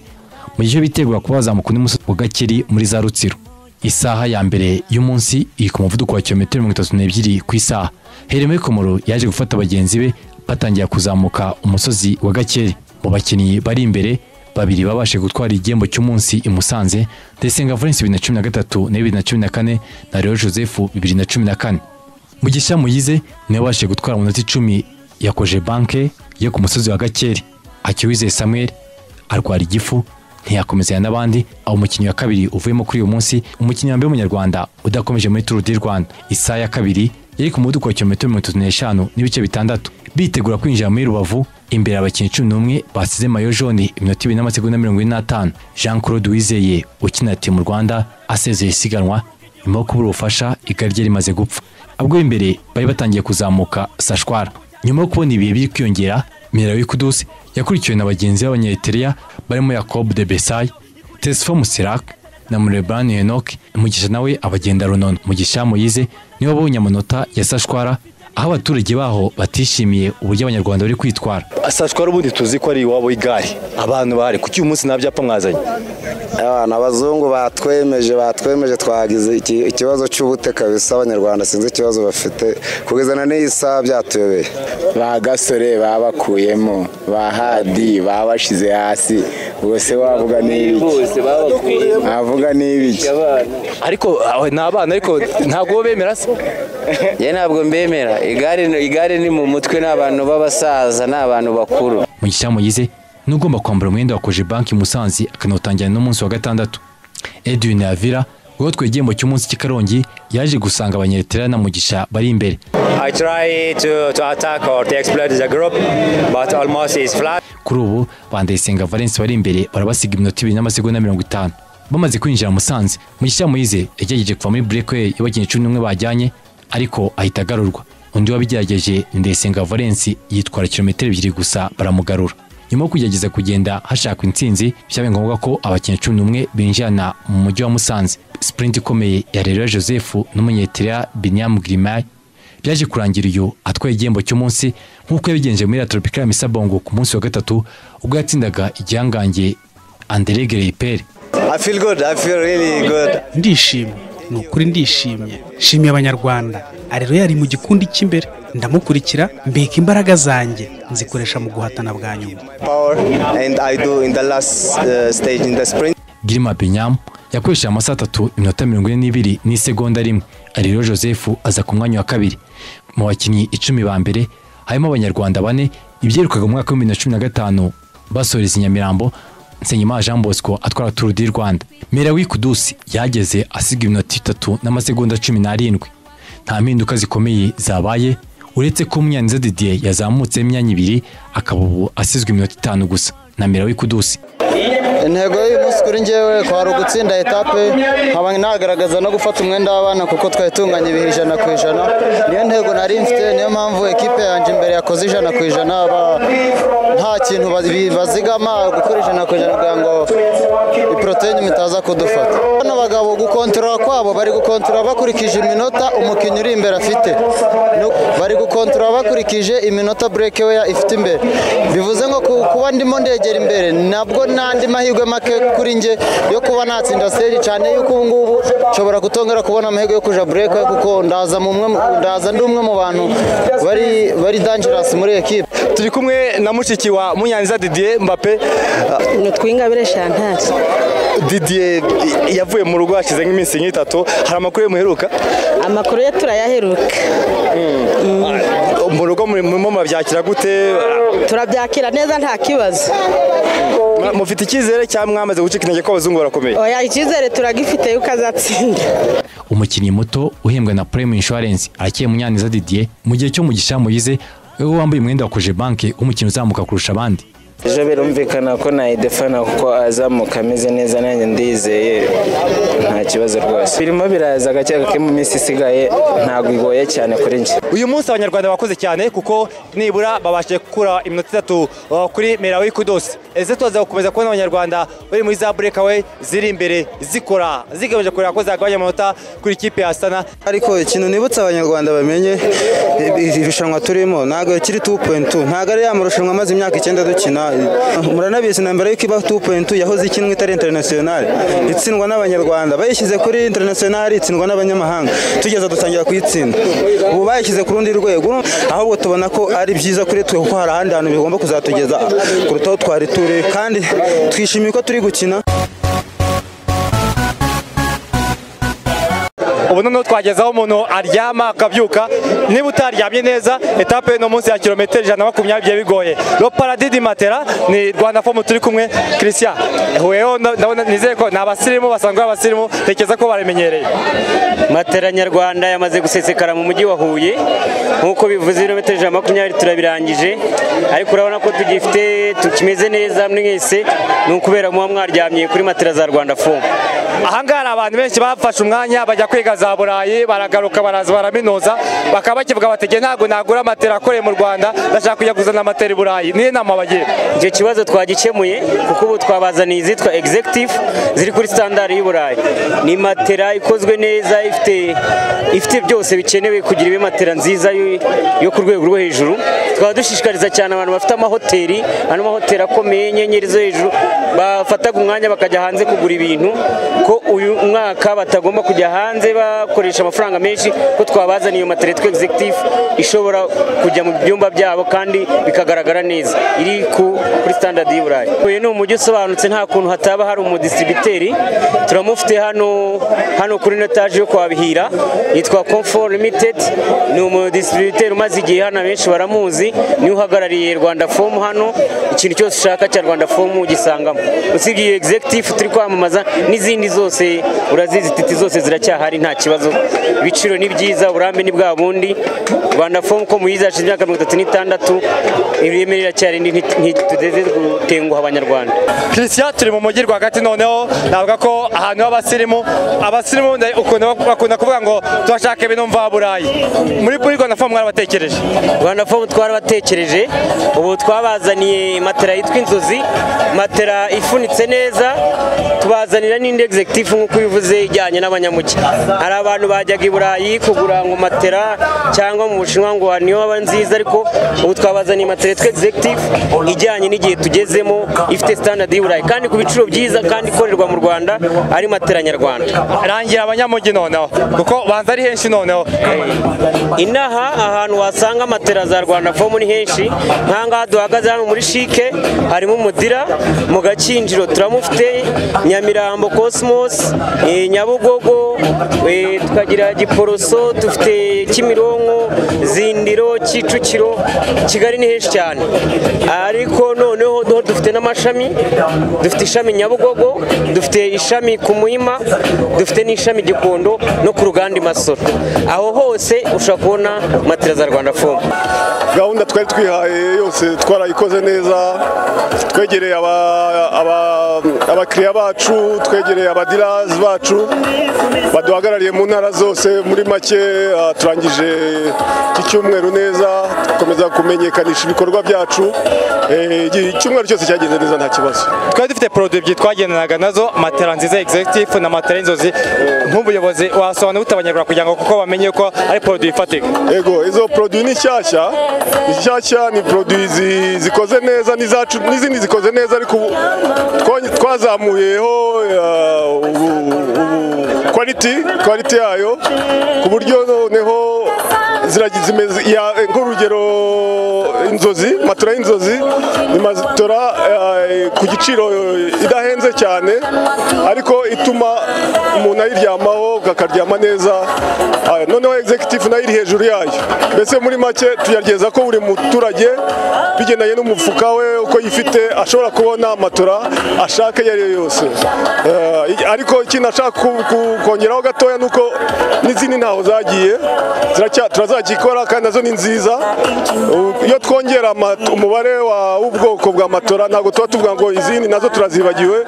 A: mu gihe bitegura kuba bazamuka n'umusozi wa Gakeri muri za Rutsiro. Isaha ya mbere y'umunsi iri ku muvuduko wa kilometero 32 ku isaha. Heremari Komoro yaje gufata bagenzi be batangiye kuzamuka umusozi wa Gakeri. Mu bakinnyi bari imbere babiri babashe gutwara igihembo cy'umunsi i Musanze, Ndayisenga Valence 2013 na 2014 na Areruya Joseph 2014. Mugisha Moise niwe wabashe gutwara umunota 10 yakoje banke yo ku musozi wa Gakeri. Akiwize Samuel arwara igifu ntiyakomezanya n'abandi. Aho umukinnyi wa kabiri uvuyemo kuri uyu munsi umukinnyi wambaye umunyarwanda udakomeje muri Tour du Rwanda. Isaha ya kabiri yari ku muvuduko wa kilometero 35 n'ibice bitandatu. Bitegura kwinjira muri Rubavu imbere abakinnyi 11 basize mayo jaune iminota 2 n'amasegonda 45. Jean Claude Wizeye ukina Team Rwanda asezeye isiganwa nyuma yo kubura ubufasha igari rye rimaze gupfa. Abwo imbere bari batangiye kuzamuka Sashwara. Nyuma yo kubona ibihe biri kwiyongera Melawi Kudus yakurikiwe na bagenzi b'Abanyeteria barimo Jacob de Besay, Tesfa Musirak na Mureban Enoch. Mugisha nawe abagenda Runono. Mugisha Moise niwe babonye amanota ya Sashwara aho abaturage baho batishimiye uburyo abanyarwanda bari kwitwara.
U: Sashwara ubundi tuzi ko ari iwabo igari abantu bahari kuki uyu munsi nabyapa mwazanye.
V: Abazungu batwemeje twagize ikibazo cy'ubuteka bisa abanyarwanda sinzi ikibazo bafite kugezana n'isa byatuyobeye.
W: Ba Gasore babakuyemo ba Hadi babashize hasi bose wavuga n'ibiki
U: ariko n'abana ariko ntabwo bemera se.
X: Ye ntabwo mbemera igare ni mu mutwe n'abantu b'abasaza n'abantu bakuru.
A: Mugisha Moise nugomba kwambara umwenda wakoje banki Musanze akanotangira n'umunsi wa gatandatu. Edwin Avira ubwo twegiyemo cy'umunsi cy'Ikarongi yaje gusanga Abanyeteria na Mugisha bari imbere.
C: I try to attack or to exploit the group but almost is flat.
A: Kuri ubu Ndayisenga Valence bari imbere barabasiga iminota 2 n'amasegonda 50. Bamaze kwinjira Musanze Mugisha Moise yagerageje kuva muri breakaway y'abakinnyi 11 bajyanye ariko ahita agarurwa. Undi wabigerageje Ndayisenga Valence yitwara kilometero 2 gusa baramugarura. Nyuma yo kugerageza kugenda hashakwa intsinzi byabaye ngombwa ko abakinnyi 11 binjirana mu mujyi wa Musanze. Sprint ikomeye ya Areruya Joseph n'Umunyeteria Binyam Grimay byaje kurangira uyu atwaye igihembo cy'umunsi nk'uko yabigenje muri la Tropical Misabongo ku munsi wa gatatu ubwo yatsindaga igihangange Andre Greipel.
V: I feel really good.
G: Ndishimye nukuri ndishimye. Shimye abanyarwanda. Areruya ari mu gikundi cy'imbere ndamukurikira mbeka imbaraga zanjye nzikoresha mu guhatana bwa nyuma.
V: And I do in the last stage in the sprint.
A: Girima Binyam yakoresheje amasaha 3 iminota 42 n'isegonda rimwe. Areruya Joseph aza ku mwanya wa kabiri. Mu bakinnyi 10 ba mbere harimo abanyarwanda 4 ibyerukaga mu mwaka wa 2015 basoreza Nyamirambo. Nsenyimana Jean Bosco atwara Tour du Rwanda. Melawi Kudus yageze asiga iminota 3 n'amasegonda 17. Nta mpinduka zikomeye zabaye uretse ko Munyaneza Didier yazamutse imyanya 2 akabubu asizwe iminota 5 gusa na Melawi Kudus.
D: Intego y'uyu munsi kuri njyewe kwari ugutsinda etape nkaba nagaragaza no gufata umwenda w'abana kuko twayitunganya ibihe 100%. Niyo ntego nari mfite, niyo mpamvu ekipe yanjye imbere yakoze 100%. Nta kintu bazigama gukora 100% kugira ngo iprotein mitaza kudufata. Bano bagabo gukontrola kwabo bari gukontrola bakurikije iminota umukinnyi uri imbere afite. Bari gukontrola bakurikije iminota breakaway ifite imbere. Bivuze ngo kuba ndimo ndegera imbere nabwo nandi mahirwe make kuri nje yo kuba natsinda stage cyane yuko ubu ngubu nshobora gutongera kubona amahirwe yo kuja break kuko ndaza ndi umwe mu bantu bari dangerous muri equipe.
U: Turi kumwe na mushiki wa Munyaneza Didier Mbappe.
Y: Twingabire Chantal
U: Didier yavuye mu rugo hashize nk'iminsi nk'itatu, hari amakuru muheruka?
B: Amakuru ye turayaheruka.
U: Mu rugo murimo murabyakira gute?
B: Turabyakira neza nta kibazo.
U: Mufite icyizere cyangwa mwamaze gucika intege ko abazungu barakomeye?
B: Oya, icyizere turagifite yuko azatsinda.
A: Umukinnyi muto uhembwa na Prime Insurance Arakiye Munyaneza Didier mu gihe cyo Mugisha Moise we wambaye umwenda wa Cogebanque umukino uzamuka kurusha abandi.
X: Ejo birumvikana ko nayidefana kuko azamuka ameze neza nanjye ndizeye nta kibazo rwose. Birimo biraza gake gake mu minsi isigaye ntabwo igoye cyane kuri njye.
H: Uyu munsi abanyarwanda bakoze cyane kuko nibura babashije gukura iminota 3 kuri Merawi Kudos. Ese tuza gukomeza kubona abanyarwanda bari muri za breakaway ziri imbere zikora zigamije kureba ko zagabanya amanota kuri ikipe ya Astana.
D: Ariko ikintu nibutsa abanyarwanda bamenye irushanwa turimo ntago kiri 2.2 ntago ari ya marushanwa maze imyaka 9 dukina. Muranabizi na mbere yuko iba 2.2 yahoze ikinwe itari international itsindwa n'abanyarwanda bayishyize kuri international itsindwa n'abanyamahanga tugeza dutangira kuyitsinda. Ubu bayishyize ku rundi rwego ahubwo tubona ko ari byiza kuri twe kuko hari ahandi hantu bigomba kuzatugeza kurutaho twari turi kandi twishimiye ko turi gukina.
H: Ubu noneho twagezaho umuntu aryama akabyuka. Niba utaryamye neza etape no munsi ya kilometero 120 bigoye. Lo Paradis Matera ni Rwanda Form turi kumwe Christian. Wewe ndabona nizeye ko nabasirimu basangwa abasirimu tekeza ko baremenyereye.
F: Matera Nyarwanda yamaze gusesekara mu mujyi wa Huye nkuko bivuze kilometero 120 turabirangije, ariko urabona ko tugifite tukimeze neza mwese n'ukubera mu mwaryamye kuri matera za Rwanda Form.
H: Ahangara abantu benshi bafashe umwanya bajya kwiga za Burayi baragaruka baraza baraminoza bakaba bakivuga batege ntago nagura matera akoreye mu Rwanda ndashaka kujya kuzana matera i Burayi. Niye nama bagiye
F: icyo kibazo twagikemuye kuko ubu twabazaniye izitwa executive ziri kuri standard y'u Burayi. Ni matera ikozwe neza ifite byose bikenewe kugira ibe matera nziza yo ku rwego rwo hejuru. Twaba dushishikariza cyane abantu bafite amahoteli akomeye inyenyeri zo hejuru bafataga umwanya bakajya hanze kugura ibintu ko uyu mwaka batagomba kujya hanze bakoresha amafaranga menshi ko twabazaniye iyo matera twe executive ishobora kujya mu byumba byabo kandi bikagaragara neza iri kuri standard y'u Burayi. Uyu ni umujyi usobanutse nta kuntu hataba hari umudistributeri. Turamufite hano kuri notage yo kwabihira yitwa Comfort Limited, ni umudistributeri umaze igihe hano benshi baramuzi, ni uhagarariye Rwanda Form hano. Ikintu cyose ushaka cya Rwanda Form ugisangamo usibye iyo executive turi kwamamaza n'izindi zose urazizi titi zose ziracyahari nta kibazo. Ibiciro ni byiza, uburambe ni bwa bundi. Rwanda Form ko muyizashize imyaka 36 iremerera cyane ntitudeze gutenguha abanyarwanda.
H: Christian turi mu mujyi rwagati noneho navuga ko ahantu abasirimu bakunda kuvuga ngo turashaka ibintu mva Burayi. Muri Rwanda Form mwarabatekereje?
F: Rwanda Form twarabatekereje, ubu twabazaniye matera yitwa Inzozi, matera ifunitse neza, tubazanira n'indi executive nk'uko bivuze ijyanye n'abanyamujyi. Hari abantu bajyaga i Burayi kugura ngo matera cyangwa mu Bushinwa ngo niyo aba nziza, ariko ubu twabazaniye matera twe executive ijyanye n'igihe tugezemo ifite standard y'u Burayi kandi ku biciro byiza kandi ikorerwa mu Rwanda ari matera Nyarwanda.
H: Rangira abanyamujyi noneho kuko banza ari henshi noneho.
F: Inaha ahantu wasanga matera za Rwanda Form ni henshi. Nkanga duhagaze hano muri Shike harimo Umudira, mu Gakinjiro turamufite, Nyamirambo Cosmos, Nyabugogo, tukagira Giporoso, dufite Kimironko, Zindiro, Kicukiro, Kigali ni henshi cyane. Ariko noneho dufite n'amashami, dufite ishami Nyabugogo, dufite ishami ku Muhima, dufite n'ishami Gikondo no ku Ruganda Masoro. Aho hose ushobora kubona matera za Rwanda Form.
I: Gahunda twari twihaye yose twarayikoze neza, twegereye abakiriya bacu, twegereye abadilazi bacu baduhagarariye mu ntara zose. Muri make turangije iki cyumweru neza, dukomeza kumenyekanisha ibikorwa byacu. Icyumweru cyose cyagenze neza nta kibazo.
H: Twari dufite produit byitwa twagendanaga nazo, matera nziza executive na matera Inzozi. Nk'ubuyobozi wasobanura gute abanyarwanda kugira ngo kuko bamenye ko ari produit ifatika?
I: Yego, izo produit ni shyashya, ni produit zikoze neza n'izindi zikoze neza, ariko twazamuyeho quality yayo ku buryo noneho zimeze nk'urugero inzozi, matora y'inzozi ni matora ku giciro idahenze cyane ariko ituma umuntu ayiryamaho akaryama neza, noneho executive nayo iri hejuru yayo. Mbese muri make tugerageza ko buri muturage bigendanye n'umufuka we uko yifite ashobora kubona matora ashaka iyo ari yo yose. Ariko ikintu ashaka kongeraho gatoya nuko n'izindi ntaho zagiye turazagikora kandi nazo ni nziza. Iyo twongera umubare w'ubwoko bwa matora ntabwo tuba tuvuga ngo izindi nazo turazibagiwe,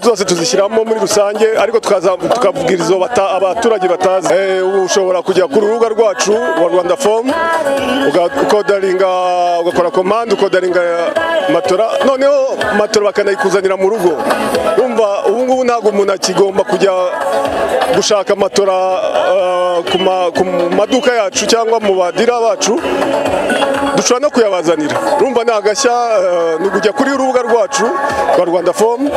I: zose tuzishyiramo muri rusange, ariko tukabwira izo abaturage batazi. Ubu ushobora kujya ku rubuga rwacu wa Rwanda Form ukodaringa, ugakora command ukodaringa matora, noneho matora bakanayikuzanira mu rugo. Urumva ubu ngubu ntabwo umuntu akigomba kujya gushaka matora ku maduka yacu cyangwa mu badira bacu, dushobora no kuyabazanira. Urumva nta gashya, ni kujya kuri urubuga rwacu rwa Rwanda Form,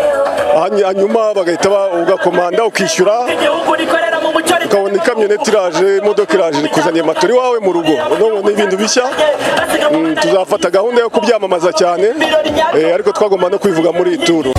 I: hanyuma bagahita ugakomanda ukishyura, ukabona ikamyoneti iraje, imodoka iraje ikuzaniye matora iwawe mu rugo. Ni ibintu bishya, tuzafata gahunda yo kubyamamaza cyane, ariko twagomba no kwivuga muri iyi turu.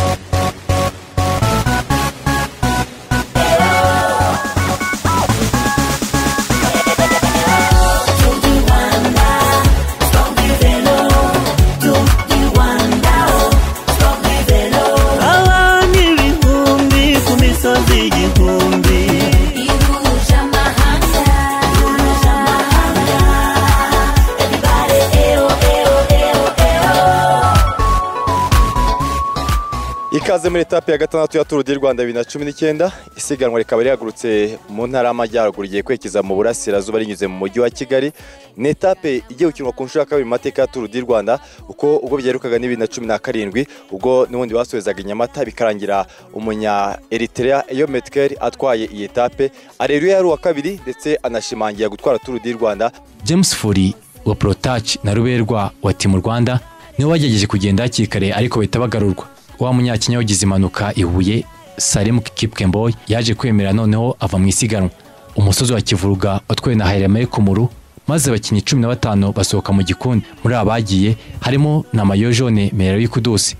U: Ikaze muri etape ya gatandatu ya Tour du Rwanda 2019, isiganwa rikaba rihagurutse mu ntara y'Amajyaruguru igiye kwerekeza mu burasirazuba rinyuze mu mujyi wa Kigali. Ni etape igiye gukinwa ku nshuro ya kabiri mu mateka ya Tour du Rwanda, ubwo byaherukaga ni 2017 ubwo n'ubundi basorezaga i Nyamata bikarangira umunya Eritrea Eyo Metkel atwaye iyi etape. Areruya yari uwa kabiri ndetse anashimangira gutwara Tour du Rwanda.
A: James Furi wa Protach na Ruberwa wa Team Rwanda niwe wagerageje kugenda hakiri kare ariko bahita bagarurwa. Wa munyakenya wagize impanuka i Huye Salem Kipkemboy yaje kwemera noneho ava mu isiganwa. Umusozi wa Kivuruga watwawe na Haile Kumuru, maze abakinnyi 15 basohoka mu gikundi. Muri abagiye harimo na Mayo Jaune Merari Kudusi,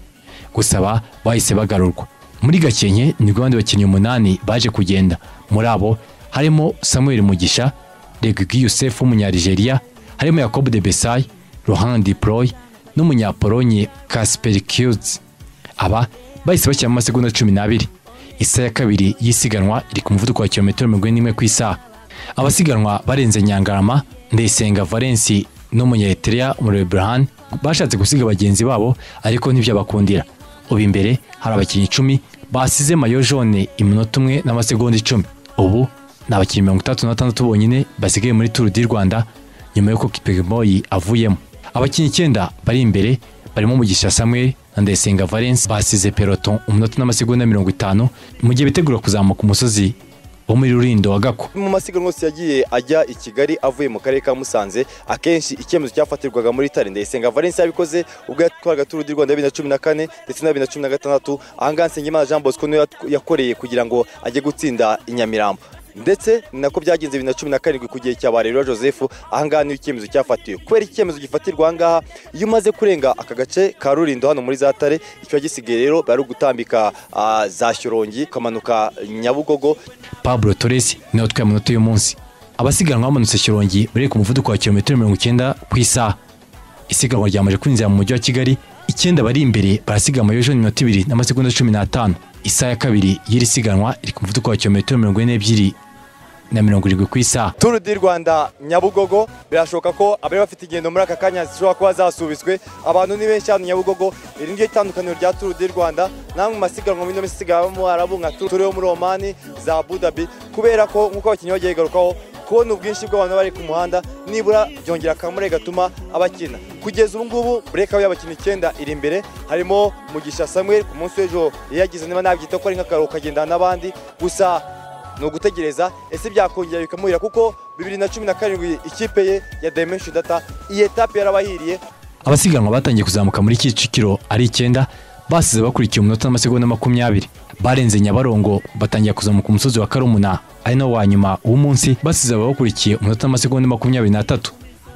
A: gusaba bahise bagarurwa. Muri Gakenke nibwo abandi bakinnyi 8 baje kugenda. Muri abo harimo Samuel Mugisha, Regigi Youssef w'umunyarigeria, harimo Jacob de Besay, Rohan Diploy n'umunyapolonye Kasper Kuiz. Aba bahise bashyira mu masegonda 12. Isa ya kabiri y'isiganwa iri ku muvuduko wa kilometero 41 ku isaha. Abasiganwa barenze Nyangarama, Ndayisenga Valence n'umunya Eritrea Umurebran bashatse gusiga bagenzi babo ariko ntibyabakundira. Ubu imbere hari abakinnyi 10 basize Mayo Jaune iminota 1 n'amasegonda 10. Ubu n'abakinnyi 36 bonyine basigaye muri Tour du Rwanda nyuma y'uko Kipkemboy avuyemo. Abakinnyi 9 bari imbere barimo Mugisha Samuel na Ndayisenga Valence basize peloton umunota n'amasegonda 50 mu gihe bitegura kuzamuka umusozi wo muri Rulindo wa Gako.
U: Mu masiganwa yose yagiye ajya i Kigali avuye mu karere ka Musanze, akenshi icyemezo cyafatirwaga muri Tare. Ndayisenga Valence yabikoze ubwo yatwaraga Tour du Rwanda 2014 ndetse na 2016. Ahangaha Nsengimana Jean Bosco niwe yakoreye kugira ngo ajye gutsinda i Nyamirambo, ndetse nako byagenze 2017 ku gihe cya Barero Joseph. Ahangaha ni icyemezo cyafatiwe. Kubera icyemezo gifatirwa ahangaha iyo umaze kurenga aka gace ka Rulindo hano muri Zatare, icyo gisigaye rero bari gutambika za Shyorongi kamanuka Nyabugogo.
A: Pablo Torres ni utwaye amanota y'uyu munsi. Abasiganwa bamanutse Shyorongi bari ku muvuduko wa kilometero 90 ku isaha. Isiganwa ryamaje kwinjira mu mujyi wa Kigali. 9 bari imbere barasiga Mayo Jaune minota 2 n'amasegonda 15. Isa ya kabiri y'iri siganwa iri ku muvuduko wa kilometero 42 na 70 ku isaha.
U: Tour du Rwanda Nyabugogo birashoboka ko abari bafite igendo muri aka kanya zishobora kuba zasubizwe. Abantu ni benshi hano Nyabugogo. Iri ngiye itandukaniro rya Tour du Rwanda namwe masiganwa mu minsi sigaba mu Arabu nka Tour yo muri Oman za Abu Dhabi, kubera ko nkuko abakinnyi bagiye garukaho kubona ubwinshi bw'abantu bari ku muhanda nibura byongera akamure gatuma abakina. Kugeza ubu ngubu breakout y'abakinnyi 9 iri imbere, harimo Mugisha Samuel ku munsi w'ejo yagize niba nabyita ko ari nk'akaruhuko kagenda n'abandi, gusa no gutegereza ese byakongera bikamuhira kuko 2017 ikipe ye ya Dimension Data iyi etape yarabahiriye.
A: Abasiganwa batangiye kuzamuka muri Kicukiro ari 9 basize bakurikiye umunota n'amasegonda 20. barenze Nyabarongo batangiye kuzamuka umusozi wa Karumuna ari no wa nyuma w'umunsi basize abawukurikiye umunota n'amasegonda 23.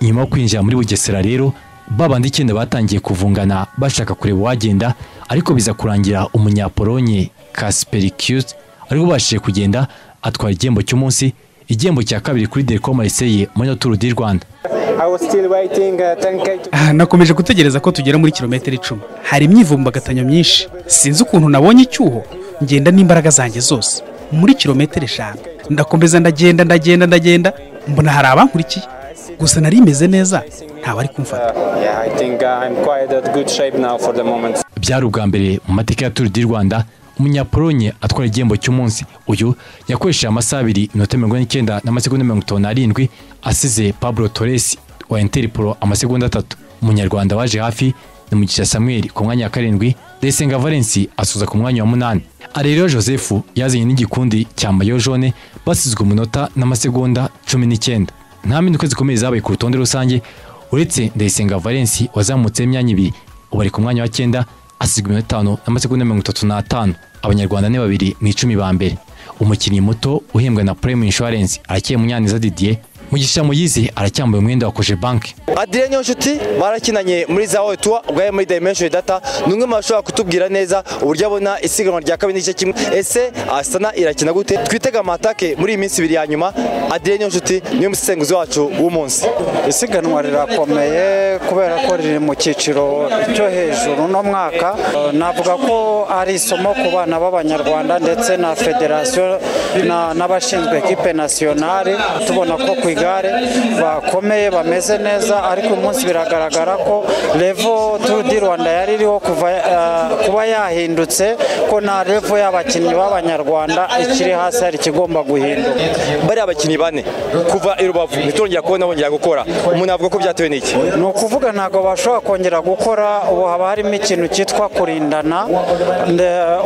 A: Nyuma yo kwinjira muri Bugesera rero babandi 9 batangiye kuvungana bashaka kureba uwagenda, ariko biza kurangira umunyapolonye Kaspericus ariko bashije kugenda atwara igihembo cy'umunsi, igihembo cya kabiri kuri Delco Marseille muri Tour du Rwanda.
G: Nakomeje gutegereza ko tugera muri kilometero 10. Hari imyivumbagatanyo myinshi, sinzi ukuntu nabonye icyuho, ngenda n'imbaraga zanjye zose muri kilometero 5. Ndakomeza ndagenda, mbona hari abankurikiye, gusa nari meze neza, nta bari kumfata. Byari ubwa mbere mu mateka ya Tour du Rwanda umunyapolonye atwara igihembo cy'umunsi. Uyu yakoresheje amasaha 2 minota 49 n'amasegonda 57 asize Pablo Torres wa Interpol amasegonda 3. Umunyarwanda waje hafi ni Mugisha Samuel ku mwanya wa 7, Ndayisenga Valence asuza ku mwanya wa 8. Areruya Joseph yazanye n'igikundi cya mayo jaune basizwe umunota n'amasegonda 19. Nta mpinduka zikomeye zabaye ku rutonde rusange uretse Ndayisenga Valence wazamutse imyanya 2 ubari ku mwanya wa 9 asigwa 5 n'amasegonda 35. Abanyarwanda ne babiri mu 10 ba mbere. Umukinnyi muto uhembwa na Prime Insurance arakiye Munyaneza Didier, Mugisha Moyize aracyambaye umwenda wa Koje Bank.
U: Adrien Nyonshuti barakinanye muri za Otua ubwo muri Dimension Data, numwe mashobora kutubwira neza uburyo abona isiganwa rya kabiri n'igice kimwe. Ese Astana irakina gute? Twitega amatake muri iminsi 2 ya nyuma. Adrien Nyonshuti niyo musenguzi wacu w'umunsi.
J: Isiganwa rirakomeye kubera ko riri mu cyiciro cyo hejuru no mwaka. Navuga ko ari isomo ku bana b'Abanyarwanda ndetse na federation n'abashinzwe equipe nationale. Tubona ko ku igare bakomeye bameze neza, ariko umunsi biragaragara ko level Tour du Rwanda yari iriho kuba yahindutse, ko na level y'abakinnyi b'Abanyarwanda ikiri hasi ari kigomba guhinduka.
U: Bari abakinnyi 4 kuva i Rubavu bitongera kubona bongera gukora, umuntu avuga ko byatewe n'iki?
J: Ni ukuvuga ntago bashobora kongera gukora, ubu haba harimo ikintu cyitwa kurindana,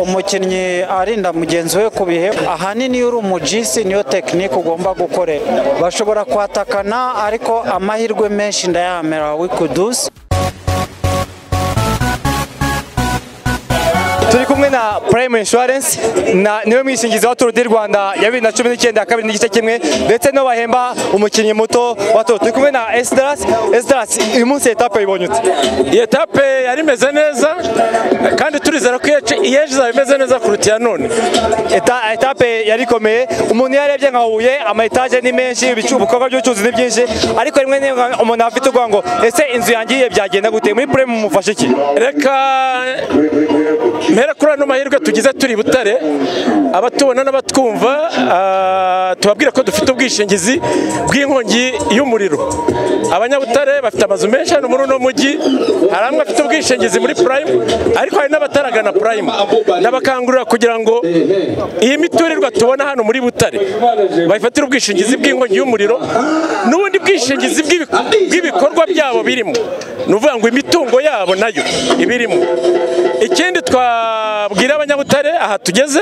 J: umukinnyi arinda mugenzi we ku bihe. Ahanini uri umujisi niyo tekinike ugomba gukorera. Bashobora kwatakana, ariko amahirwe menshi ndayamera Wikudusi.
U: Turi kumwe na Prime Insurance niwe mwishingizi wa Tour du Rwanda ya 2019 ya kabiri n'igice kimwe, ndetse no bahemba umukinnyi muto wa Tour. Turi kumwe na Esdras, uyu munsi etape ibonye ute?
K: Iyi etape yari imeze neza kandi turizera ko iyeje imeze neza kuruta ya none.
U: Etape yari ikomeye, umuntu yarebye nka Huye ama etage ni menshi, ibikorwa by'ubucuruzi ni byinshi, ariko rimwe umuntu afite ubwo ngo ese inzu yangiye byagenda gute? Muri Prime mumufashe iki?
K: Reka mpera kuri ano mahirwe tugize turi Butare, abatubona n'abatwumva tubabwira ko dufite ubwishingizi bw'inkongi y'umuriro. Abanyabutare bafite amazu menshi hano muri uno mujyi, hari amwe afite ubwishingizi muri Prime, ariko hari n'abataragana Prime. Ndabakangurira kugira ngo iyi miturirwa tubona hano muri Butare bayifatire ubwishingizi bw'inkongi y'umuriro n'ubundi bwishingizi bw'ibikorwa byabo birimo, nuvuga ngo imitungo yabo nayo ibirimo. Ikindi twabwira abanyabutare aha tugeze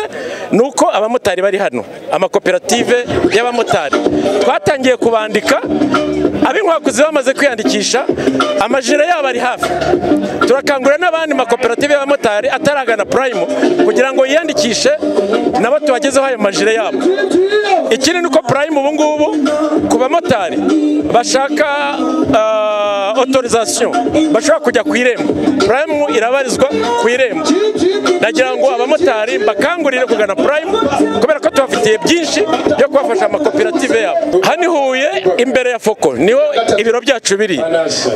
K: nuko abamotari bari hano, amakoperative y'abamotari twatangiye kubandika, ab'inkwakuzi bamaze kwiyandikisha, amajire yabo ari hafi. Turakangurira n'abandi makoperative y'abamotari ataragana Prime kugira ngo yiyandikishe nabo tubagezeho ayo majire yabo. Ikindi nuko Prime ubu ngubu ku bamotari bashaka autorisation bashaka kujya ku irembo, Prime irabarizwa ku irembo. Nagira ngo abamotari bakangurire kugana Prime kubera ko tubafitiye byinshi byo kubafasha amakoperative yabo. Hani Huye imbere ya Foko niho ibiro byacu biri,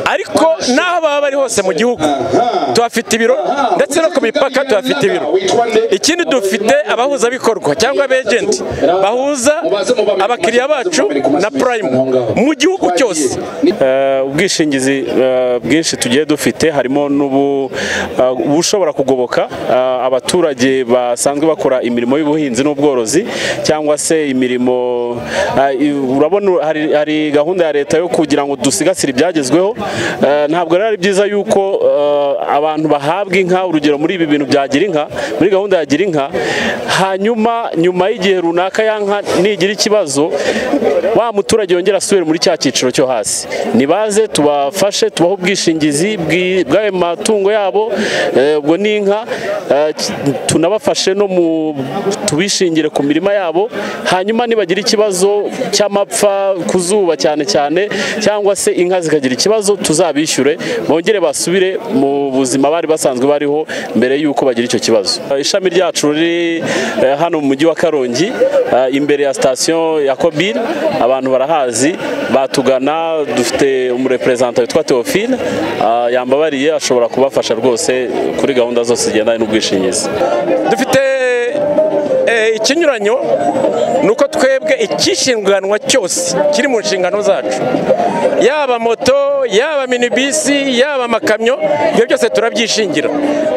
K: ariko naho baba bari hose mu gihugu tubafite ibiro, ndetse no ku mipaka tubafite ibiro. Ikindi dufite abahuza bikorwa cyangwa abagent bahuza abakiriya bacu na Prime mu gihugu cyose.
M: Ubwishingizi bwinshi tugiye dufite harimo ubushobora kugoboka abaturage basanzwe bakora imirimo y'ubuhinzi n'ubworozi cyangwa se imirimo. Urabona hari gahunda ya leta yo kugira ngo dusigasire ibyagezweho. Ntabwo rero ari byiza yuko abantu bahabwa inka, urugero muri ibi bintu bya Girinka, muri gahunda ya Girinka, hanyuma nyuma y'igihe runaka ya nka nigira ikibazo wa muturage yongera asubire muri cya cyiciro cyo hasi. Nibaze tubafashe, tubaho ubwishingizi bw'ayo matungo yabo, ubwo n'inka, tunabafashe no mu tubishingire ku mirima yabo, hanyuma nibagira ikibazo cy'amapfa ku zuba cyane cyane cyangwa se inka zikagira ikibazo tuzabishyure bongere basubire mu buzima bari basanzwe bariho mbere y'uko bagira icyo kibazo. Ishami ryacu riri hano mu mujyi wa Karongi imbere ya station ya Kobil, abantu barahazi batugana, dufite umurepresenta witwa Theophile yambabariye ashobora kubafasha rwose kuri gahunda zose zigendanye n'ubwishingizi. Dufite ikinyuranyo nuko twebwe ikishinganwa cyose kiri mu nshingano zacu, yaba moto, yaba minibisi, yaba amakamyo, ibyo byose turabyishingira.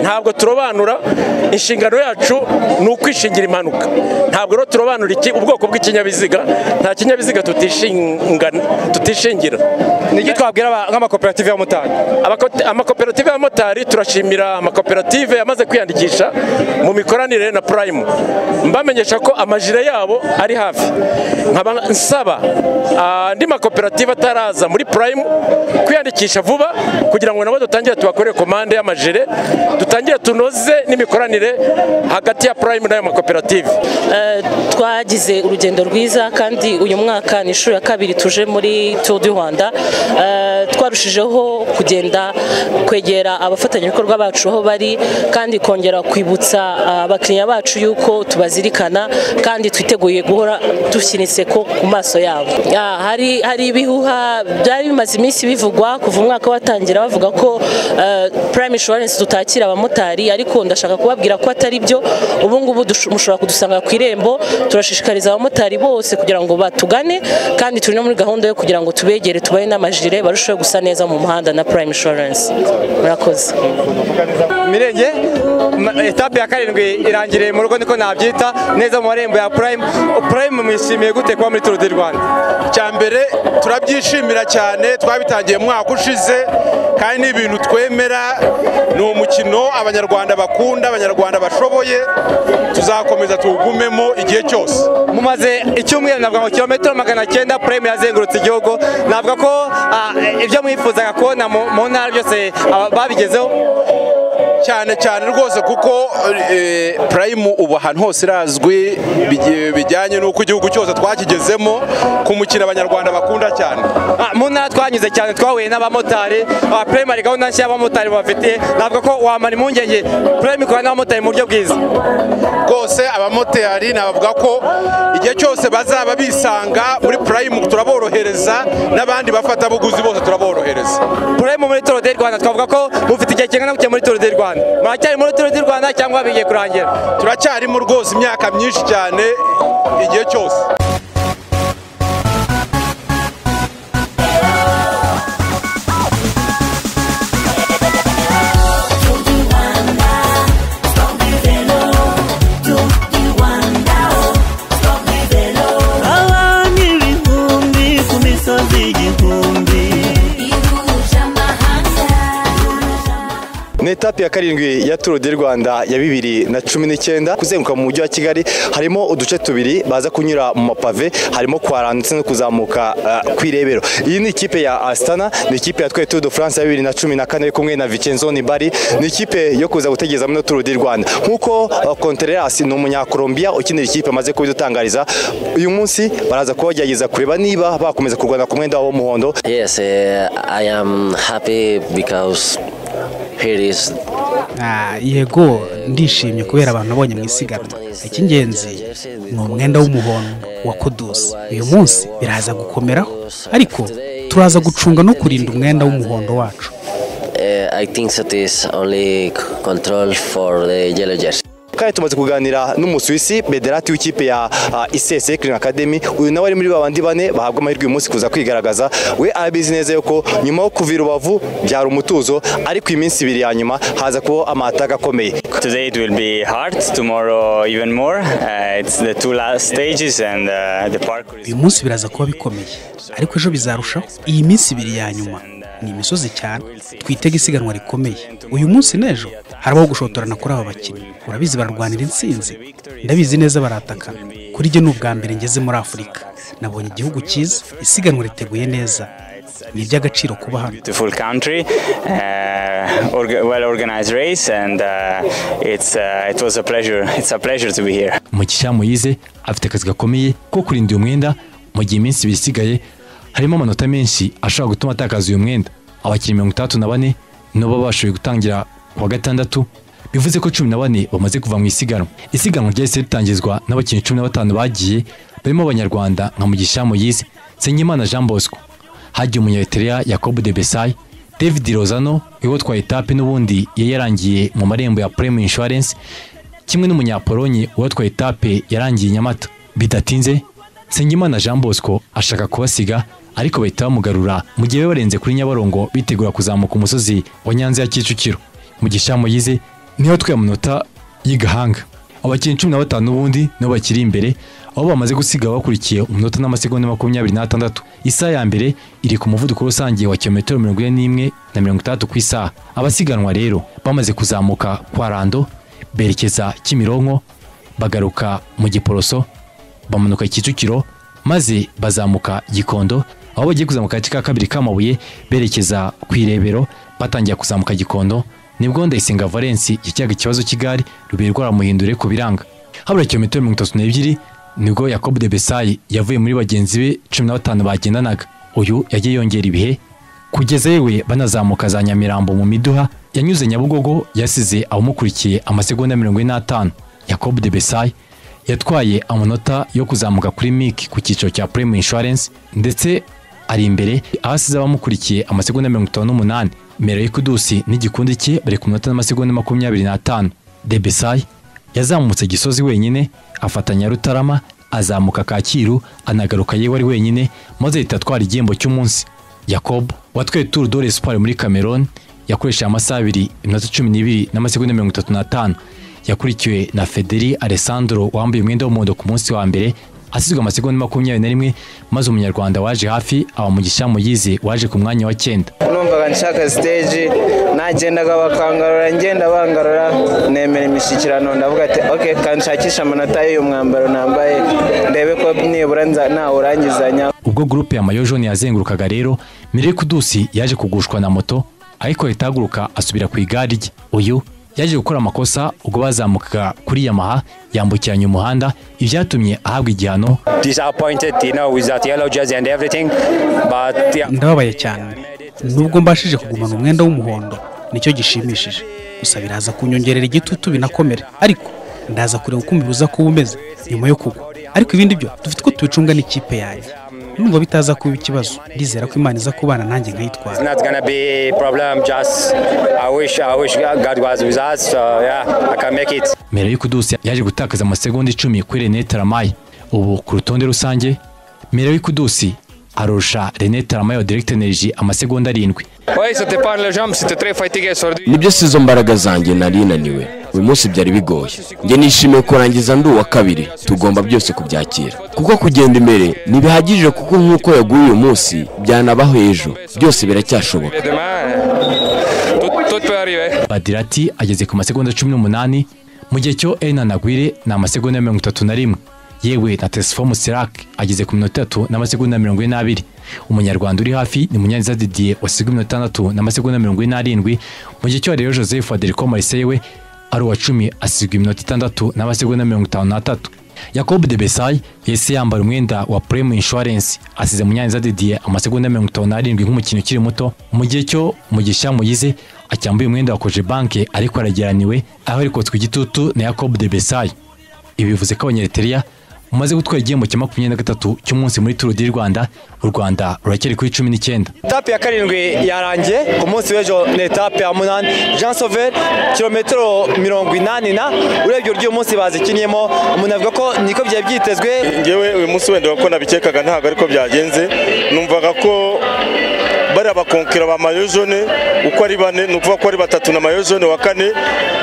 M: Ntabwo turobanura, inshingano yacu ni ukwishingira impanuka. Ntabwo rero turobanura ubwoko bw'ikinyabiziga, nta kinyabiziga tutishingira.
H: Niki twabwira nk'amakoperative y'abamotari?
K: Amakoperative y'abamotari turashimira amakoperative yamaze kwiyandikisha mu mikoranire na Prime, mbamenyesha ko amajire yabo ari hafi. Nkaba nsaba andi makoperative ataraza muri Prime kwiyandikisha vuba kugira ngo nabo dutangire tubakorere komande y'amajire, dutangire tunoze n'imikoranire hagati ya Prime n'ayo makoperative.
E: Twagize urugendo rwiza kandi uyu mwaka ni inshuro ya kabiri tuje muri Tour du Rwanda. Twarushijeho kugenda kwegera abafatanyabikorwa bacu aho bari kandi kongera kwibutsa abakiriya bacu yuko tubazirikana kandi twiteguye guhora dushyinitse ko ku maso yabo. Hari ibihuha byari bimaze iminsi bivugwa kuva umwaka watangira bavuga ko Prime Insurance tutakira abamotari, ariko ndashaka kubabwira ko atari byo. Ubu ngubu mushobora kudusanga ku irembo. Turashishikariza abamotari bose kugira ngo batugane, kandi turi no muri gahunda yo kugira ngo tubegere tubahe n'amajire barusheho gusa neza mu muhanda na Prime Insurance. Murakoze.
H: Mirenge, etape ya 7 irangiriye mu rugo niko nabyita neza mu marembo ya Prime. Prime mwishimiye gute kuba muri Tour du Rwanda?
L: Cyambere turabyishimira cyane, twabitangiye mwaka ushize kandi ibintu twemera, ni umukino abanyarwanda bakunda, abanyarwanda bashoboye, tuzakomeza tuwugumemo igihe cyose.
H: Mumaze icyumweru navuga ngo kilometero 900 Prime yazengurutse igihugu, navuga ko ibyo mwifuzaga kubona mu ntara byose babigezeho
L: cyane rwose, kuko Prime ubu ahantu hose irazwi bijyanye n'uko igihugu cyose twakigezemo ku mukino abanyarwanda bakunda cyane.
H: Mu ntara twanyuze cyane, twahuye n'abamotari. Prime ari gahunda nshya y'abamotari bafitiye, navuga ko wamara impungenge Prime ikora n'abamotari mu buryo bwiza
L: rwose. Abamotari nabavuga ko igihe cyose bazaba bisanga muri Prime turaborohereza, n'abandi bafatabuguzi bose turaborohereza.
H: Prime muri Tour du Rwanda twavuga ko mufite igihe kingana gute muri Tour du Rwanda? Muracyari muri Tour du Rwanda cyangwa bigiye kurangira?
L: Turacyarimo rwose imyaka myinshi cyane, igihe cyose.
U: Ni etape ya 7 ya Tour du Rwanda ya 2019. Kuzenguruka mu mujyi wa Kigali harimo uduce tubiri baza kunyura mu mapave, harimo kwarana ndetse no kuzamuka kwirebero. Iyi ni ikipe ya Astana, ni ikipe yatwaye Tour de France ya 2014 kumwe na Vincenzo Nibali, ni ikipe yo kuza gutegeza muri Tour du Rwanda. Nkuko Contreras ni umunya-Colombia ukinira ikipe amaze kubidutangariza, uyu munsi baraza kubagerageza kureba niba bakomeza kurwana ku mwenda w'umuhondo.
O: Yes, I am happy because
G: yego ndishimye kubera abantu nabonye mu isiganwa. Icy'ingenzi ni umwenda w'umuhondo wa Kudus. Uyu munsi biraza gukomeraho, ariko turaza gucunga no kurinda umwenda w'umuhondo wacu.
O: I think that is only control for the yellow jersey.
U: kandi tumaze kuganira n'umusuwisi Bederati w'ikipe ya ICS Cycling Academy. Uyu nawe ari muri babandi bane bahabwa amahirwe uyu munsi kuza kwigaragaza. We arabizi neza yuko nyuma yo kuva i Rubavu byari umutuzo, ariko iminsi ibiri ya nyuma haza kuba amataka akomeye.
C: Today it will be hard, tomorrow even more. It's the two last stages and the parkour is...
G: Uyu munsi biraza kuba bikomeye, ariko ejo bizarushaho. Iyi minsi ibiri ya nyuma ni imisozi cyane, twitega isiganwa rikomeye. Uyu munsi n'ejo harabaho gushotorana kuri aba bakinnyi. Urabizi bararwanira intsinzi, ndabizi neza barataka. Kuri jye n'ubwa mbere ngeze muri Afurika, nabonye igihugu cyiza, isiganwa riteguye neza. Ni iby'agaciro kuba hano.
C: Beautiful country, well organized race and it was a pleasure. It's a pleasure to be here.
A: Mugisha Moise afite akazi gakomeye ko kurinda uyu mwenda mu gihe iminsi bisigaye harimo amanota menshi ashobora gutuma atakaza uyu mwenda. Abakinnyi 34 nibo babashoboye gutangira kuwa gatandatu, bivuze ko 14 bamaze kuva mu isiganwa. Isiganwa ryahise ritangizwa n'abakinnyi 15 bagiye barimo abanyarwanda nka Mugisha Moise, Nsengimana Jean Bosco, hagiye umunyaeritrea Jacob de Besay, David Lozano iwo twa etape n'ubundi yarangiye mu marembo ya Prime Insurance, kimwe n'umunyapolonye uwo twa etape yarangiye Nyamata. Bidatinze Nsengimana Jean Bosco ashaka kubasiga, ariko bahita bamugarura mu gihe barenze kuri Nyabarongo bitegura kuzamuka umusozi wa Nyanza ya Kicukiro. Mugisha Moise niho twa munota y'igahanga. Abakinnyi 15 n'ubundi nabo bakiri imbere, aho bamaze gusiga bakurikiye umunota n'amasegonda 26. Isaha ya mbere iri ku muvuduko rusange wa kilometero 41 na 30 ku isaha. Abasiganwa rero bamaze kuzamuka kwa Rando berekeza Kimironko, bagaruka mu Giporoso, bamanuka Kicukiro, maze bazamuka Gikondo, aho bagiye kuzamuka ka kabiri k'amabuye berekeza ku Irebero, batangiye kuzamuka Gikondo. Nibwo Ndayisenga Valence yakiyaga ikibazo cy'igare rubirwa ramuhindure ku biranga. Habura kilometero 32 nibwo Jacob de Besay yavuye muri bagenzi be 15 bagendanaga. Uyu yagiye yongera ibihe kugeza yewe banazamuka za Nyamirambo mu Miduha, yanyuze Nyabugogo, yasize abamukurikiye amasegonda 45. Jacob de Besay yatwaye amanota yo kuzamuka kuri MIC ku cyiciro cya Prime Insurance, ndetse ari imbere ahasize abamukurikiye amasegonda 58. Merewe Kudusi n'igikundi cye bari ku minota n'amasegonda 25. De Besay yazamutse Gisozi wenyine, afatanya Rutarama, azamuka Kacyiru, anagaruka yewe ari wenyine, maze yitatwara igihembo cy'umunsi. Jacob watwaye Tour de l'Espoir muri Cameroon yakoresha amasaha 2 iminota 12 n'amasegonda 35. Yakurikiwe na Federi Alessandro wambaye umwenda w'umuhondo ku munsi wa mbere, asizwe amasegonda 21, maze umunyarwanda waje hafi aba Mugisha Moise waje ku mwanya wa 9.
X: Numvaga nshaka stage, nagendaga bakangarura, ngenda bangarura, nemera imishyikirano, ndavuga ati okay, kanshakisha amanota y'uyu mwambaro nambaye ndebe ko nibura nta urangizanya.
A: Ubwo groupe ya Mayo Jaune yazengurukaga rero, Merewe Kudusi yaje kugushwa na moto, ariko itaguruka asubira ku igare rye. Uyu yaje gukora amakosa ubwo bazamukaga kuri Yamaha, yambukiranya umuhanda, ibyatumye ahabwa igihano.
C: Disappointed, with that yellow jersey and everything, but
G: ndababaye cyane. Nubwo mbashije kugumana umwenda w'umuhondo nicyo gishimishije, gusa biraza kunyongerera igitutu binakomere, ariko ndaza kureba uko mbibuza kuba umeze nyuma yo kugwa. Ariko ibindi byo dufite ko tubicunga n'ikipe yanjye, numva bitaza kuba ikibazo. Ndizera ko Imana iza kubana nanjye nkayitwara.
C: It's not gonna be problem, just I wish God was with us, so yeah, I can make it.
A: Merewe Kudusi yaje gutakaza amasegonda 10 kuri René Taramaye. Ubu ku rutonde rusange Merewe Kudusi arusha René Taramaye wa Direct Energy amasegonda 7.
P: Nibyo sizo mbaraga zanjye nari naniwe. Uyu munsi byari bigoye. Nge nishimiye kurangiza ndi uwa kabiri. Tugomba byose kubyakira. Kuko kugenda imbere ntibihagije, kuko nkuko yaguye uyu munsi byanabaho ejo. Byose biracyashoboka.
A: Badirati ageze ku masegonda 18, mu gihe cyo Ena Nagwire na amasegonda 31. Yewe na Tesfom Sirak ageze ku minota 3 n'amasegonda 42. Umunyarwanda uri hafi ni Munyaneza Didier wasigwe minota 3 n'amasegonda 47, mu gihe cyo rero Joseph Adelko Marseille we ari wa 10 asigwe minota 6 n'amasegonda 53. Jacob de Besay yese yambara umwenda wa Prime Insurance, asize Munyaneza Didier amasegonda 57 nk'umukinnyi ukiri muto, mu gihe cyo Mugisha Moise acyambuye umwenda wa Koje Bank ariko arageraniwe, aho ariko twigitutu na Jacob de Besay. Ibi bivuze ko Abanyaeritrea umaze gutwara igihembo cya 23 cy'umunsi muri Tour du Rwanda, u Rwanda ruracyari kuri 19.
H: Etape ya karindwi yarangiye ku munsi w'ejo ni etape ya 8 Jean Sauver kilometero 80 urebye uryuye munsi bazikiniyemo umuntu avuga ko niko byari byitezwe.
N: Ngewe uyu munsi wenda ko nabikekaga ntabwo ariko byagenze, numvaga ko bari abakonkera ba mayo jaune uko ari bane, nukuvuga ko ari batatu na mayo jaune wa kane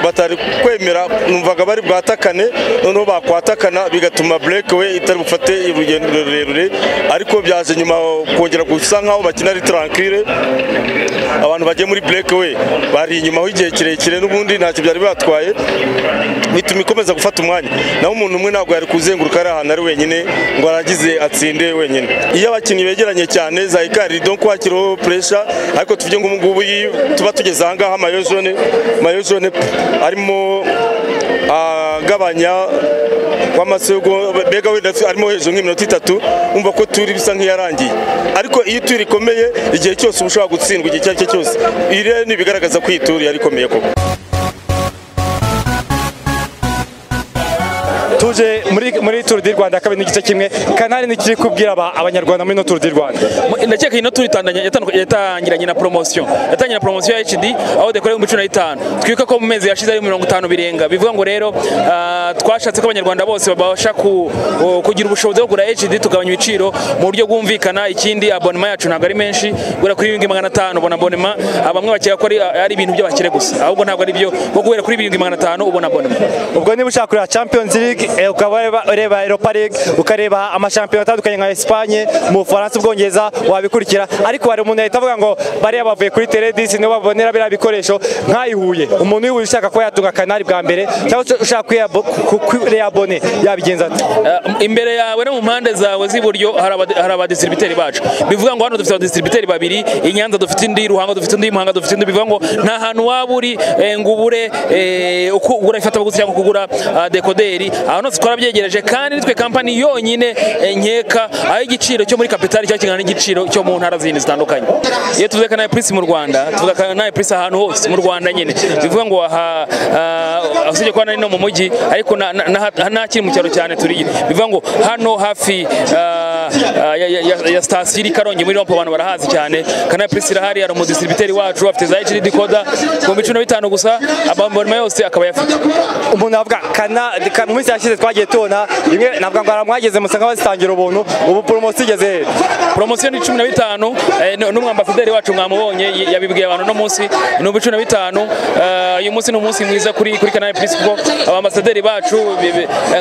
N: batari kwemera, numvaga bari bwatakane, noneho bakwatakana bigatuma breakaway itari bufate urugendo rurerure, ariko byaje nyuma kongera gusa nkaho bakina ari tranquille, abantu bagiye muri breakaway bari inyuma ho igihe kirekire n'ubundi ntacyo byari batwaye, bituma ikomeza gufata umwanya, naho umuntu umwe ntabwo yari kuzenguruka ari ahantu ari wenyine ngo aragize atsinde wenyine. Iyo abakinnyi begeranye cyane za ikari donc wakiriho pressure, ariko tuvuge ngo ngubu tuba tugeze aha ngaha mayo jaune arimo agabanya kwamasego bega wenda arimo hejuru nk'iminota 3, umva ko turi bisa nk'iyarangiye, ariko iyo turi rikomeye igihe cyose ushobora gutsindwa igihe cyose cyose, ire ni bigaragaza ko ituri yari komeye koko.
H: Tuje muri Tour du Rwanda kabiri n'igice kimwe, kanari nikiri kubwira abanyarwanda muri no Tour du Rwanda.
Q: Ndakeka ino Tour yatangiranye na promotion ya HD aho dekoreye mu 15, twika ko mu mezi yashize ari 50 birenga, bivuga ngo rero twashatse ko abanyarwanda bose babasha kugira ubushobozi bwo kugura HD tugabanya ibiciro mu buryo bwumvikana. Ikindi abonnement yacu ntabwo ari menshi, gura kuri 7500 ubona abonnement, abamwe bakeka ko ari ibintu by'abakire gusa, ahubwo ntabwo ari byo, bwo guhera kuri 7500 ubona abonnement.
H: Ubwo niba ushaka kuri Champions League ukaba ureba Europa League, ukareba amashampiyona atandukanye nka Espagne, mu Faransa, Ubwongereza, wabikurikira. Ariko hari umuntu ahita avuga ngo bari bavuye kuri Teledis nibo babonera bira bikoresho nkayihuye. Umuntu wiwe ushaka ko yatunga kanari bwa mbere cyangwa ushaka kuyabone yabigenza ati
Q: imbere yawe no mu mpande zawe z'iburyo hari abadistributeri bacu, bivuga ngo hano dufite abadistributeri babiri, i Nyanza dufite indi, Ruhango dufite indi, Muhanga dufite indi, bivuga ngo nta hantu waburi ngubure ugura ifata baguzi cyangwa kugura dekoderi, aho twarabyegereje kandi nitwe company yonyine nkeka aho igiciro cyo muri capital cyakingana n'igiciro cyo mu ntara zindi zitandukanye. Iyo tuvuze kana price mu Rwanda tuvuga kana price ahantu hose mu Rwanda nyine, bivuga ngo asije ko nari no mu mujyi ariko nakiri mu cyaro cyane turi, bivuga ngo hano hafi ya station iri Karongi muri Rompo abantu barahazi cyane, kana price irahari, ari mu distributeur wacu afite za HD decoder ku 15 gusa, abambona yose akaba yafite.
H: Umuntu avuga kana mu minsi yashize twagiye tubona rimwe navuga ngo aramwageze musanga bazitangira ubuntu, ubu promotion igeze
Q: promotion ni 15 n'umwambasaderi wacu mwamubonye yabibwiye abantu no munsi ni 15. Uyu munsi ni umunsi mwiza kuri Canal Plus kuko abambasaderi bacu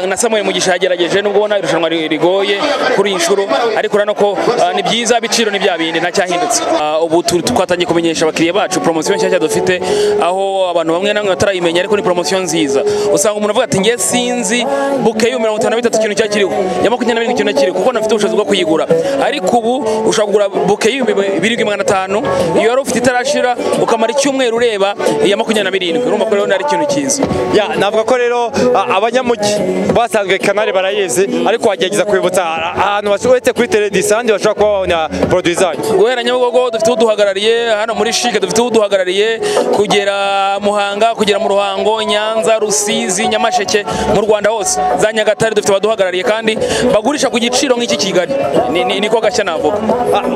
Q: na Samuel Mugisha yagerageje, nubwo ubona irushanwa rigoye kuri inshuro, ariko urano ko ni byiza, biciro ni bya bindi nta cyahindutse. Ubu twatangiye kumenyesha abakiriya bacu promotion nshyashya dufite, aho abantu bamwe namwe batarayimenya, ariko ni promotion nziza. Usanga umuntu avuga ati ngiye sinzi buke yu 53 kintu cyakiriho ya 22 kintu cyakiriho kuko nafite ubushobozi bwo kuyigura, ariko ubu ushobora kugura buke yu 2500 iyo wari ufite itarashira ukamara icyumweru ureba ya 27, urumva ko rero ari ikintu cyiza.
H: Ya navuga ko rero abanyamujyi basanzwe kanari barayeze, ariko wagegeza kwibutsa ahantu bashobora kuri Teledis kandi bashobora kuba babona produit zanyu.
Q: Guhera Nyabugogo dufite uduhagarariye, hano muri Shike dufite uduhagarariye, kugera Muhanga, kugera mu Ruhango, Nyanza, Rusizi, Nyamasheke, mu Rwanda hose, za Nyagatare dufite baduhagarariye kandi bagurisha ku giciro nk'iki Kigali, niko gashya navuga.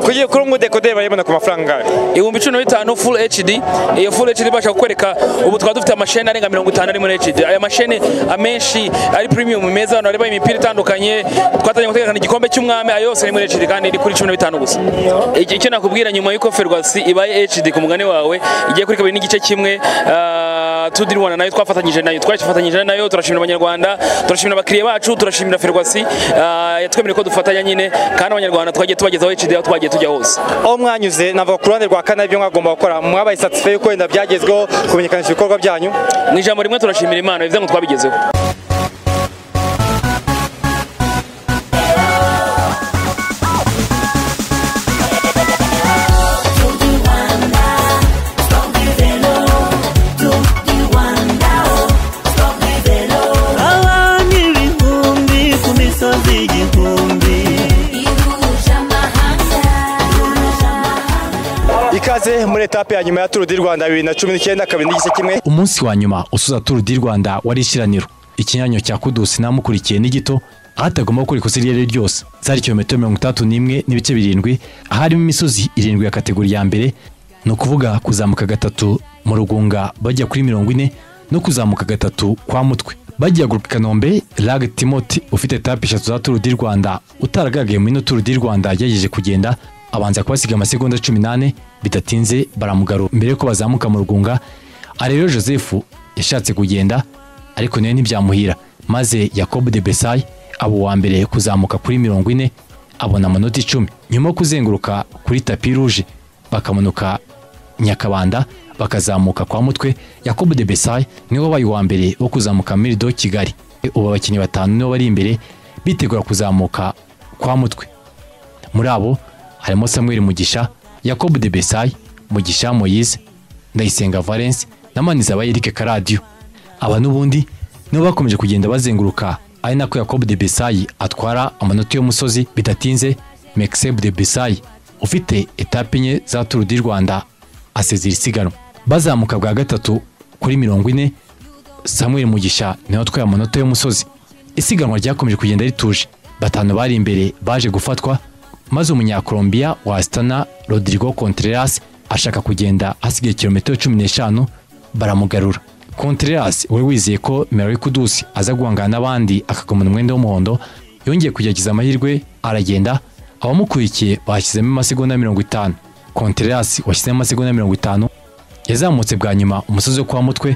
H: Kugiye kuri mu decoder bayibona ku mafaranga ngahe? 15
Q: full HD. Iyo full HD basha kukwereka ubu twa dufite amashene arenga 50 ari muri HD. Aya mashene amenshi ari premium meza, abantu bareba imipira itandukanye, twatanye gutegekana igikombe cy'umwami, ayo yose ari muri HD kandi iri kuri 15 gusa. Icyo nakubwira nyuma yuko Fergusi ibaye HD ku mugane wawe igiye kuri kabiri n'igice kimwe, Tour du Rwanda nayo twafatanyije nayo, turashimira abanyarwanda, turashimira abakiriya bacu, turashimira Fergusi yatwemereye ko dufatanya nyine, kandi abanyarwanda twagiye tubagezaho HD aho twagiye tujya hose.
H: Aho mwanyuze navuga ku ruhande rwa Canal ibyo mwagomba gukora, mwabaye satisfait yuko wenda byagezweho kumenyekanisha ibikorwa byanyu.
Q: Mu ijambo rimwe turashimira Imana bivuze ngo twabigezeho.
H: Ikaze muri etape ya nyuma ya Tour du Rwanda 2019 kabiri n'igice kimwe.
A: Umunsi wa nyuma usuza Tour du Rwanda wari ishiraniro. Ikinyanyo cya Kudusi namukurikiye n'igito ahatagomba gukora ikosa iryo ari ryo ryose. Zari kilometero 61 n'ibice 7, harimo imisozi 7 ya kategori ya mbere, no kuvuga kuzamuka gatatu mu Rugunga bajya kuri 40 no kuzamuka gatatu kwa Mutwe. Bagiye Groupe Kanombe, Lag Timothy ufite etape 3 za Tour du Rwanda utaragagaye muri Tour du Rwanda yagejeje kugenda, abanza kubasiga amasegonda 18, bidatinze baramugarura mbere ko bazamuka mu Rugunga. Arero Joseph yashatse kugenda ariko nayo ntibyamuhira, maze Jacob de Besay abo wa mbere kuzamuka kuri 40 abona amanota 10. Nyuma kuzenguruka kuri tapi rouge bakamanuka Nyakabanda bakazamuka kwa Mutwe, Jacob de Besay niwe wabaye wa mbere wo kuzamuka Mirido Kigali. Ubu abakinnyi batanu nibo bari imbere bitegura kuzamuka kwa Mutwe. Muri abo harimo Samuel Mugisha, Jacob de Besay, Mugisha Moise, Ndayisenga Valence na Manizabaye Eric Karadio. Aba n'ubundi nibo bakomeje kugenda bazenguruka, ari nako Jacob de Besay atwara amanota y'umusozi. Bidatinze Mexeb de Besay ufite etape enye za Tour du Rwanda asezera isiganwa. Bazamuka bwa gatatu kuri 40, Samuel Mugisha niwe atwaye amanota y'umusozi. Isiganwa ryakomeje kugenda rituje, batanu bari imbere baje gufatwa, maze umunyakolombia wa Astana Rodrigo Contreras ashaka kugenda hasigaye kilometero 15 baramugarura. Contreras wari wizeye ko Meroy Kudus aza guhangana n'abandi akagumana umwenda w'umuhondo, yongeye kugerageza amahirwe aragenda, abamukurikiye bashyizemo amasegonda 50. Contreras washyizemo amasegonda 50 yazamutse bwa nyuma umusozi wo kwa Mutwe,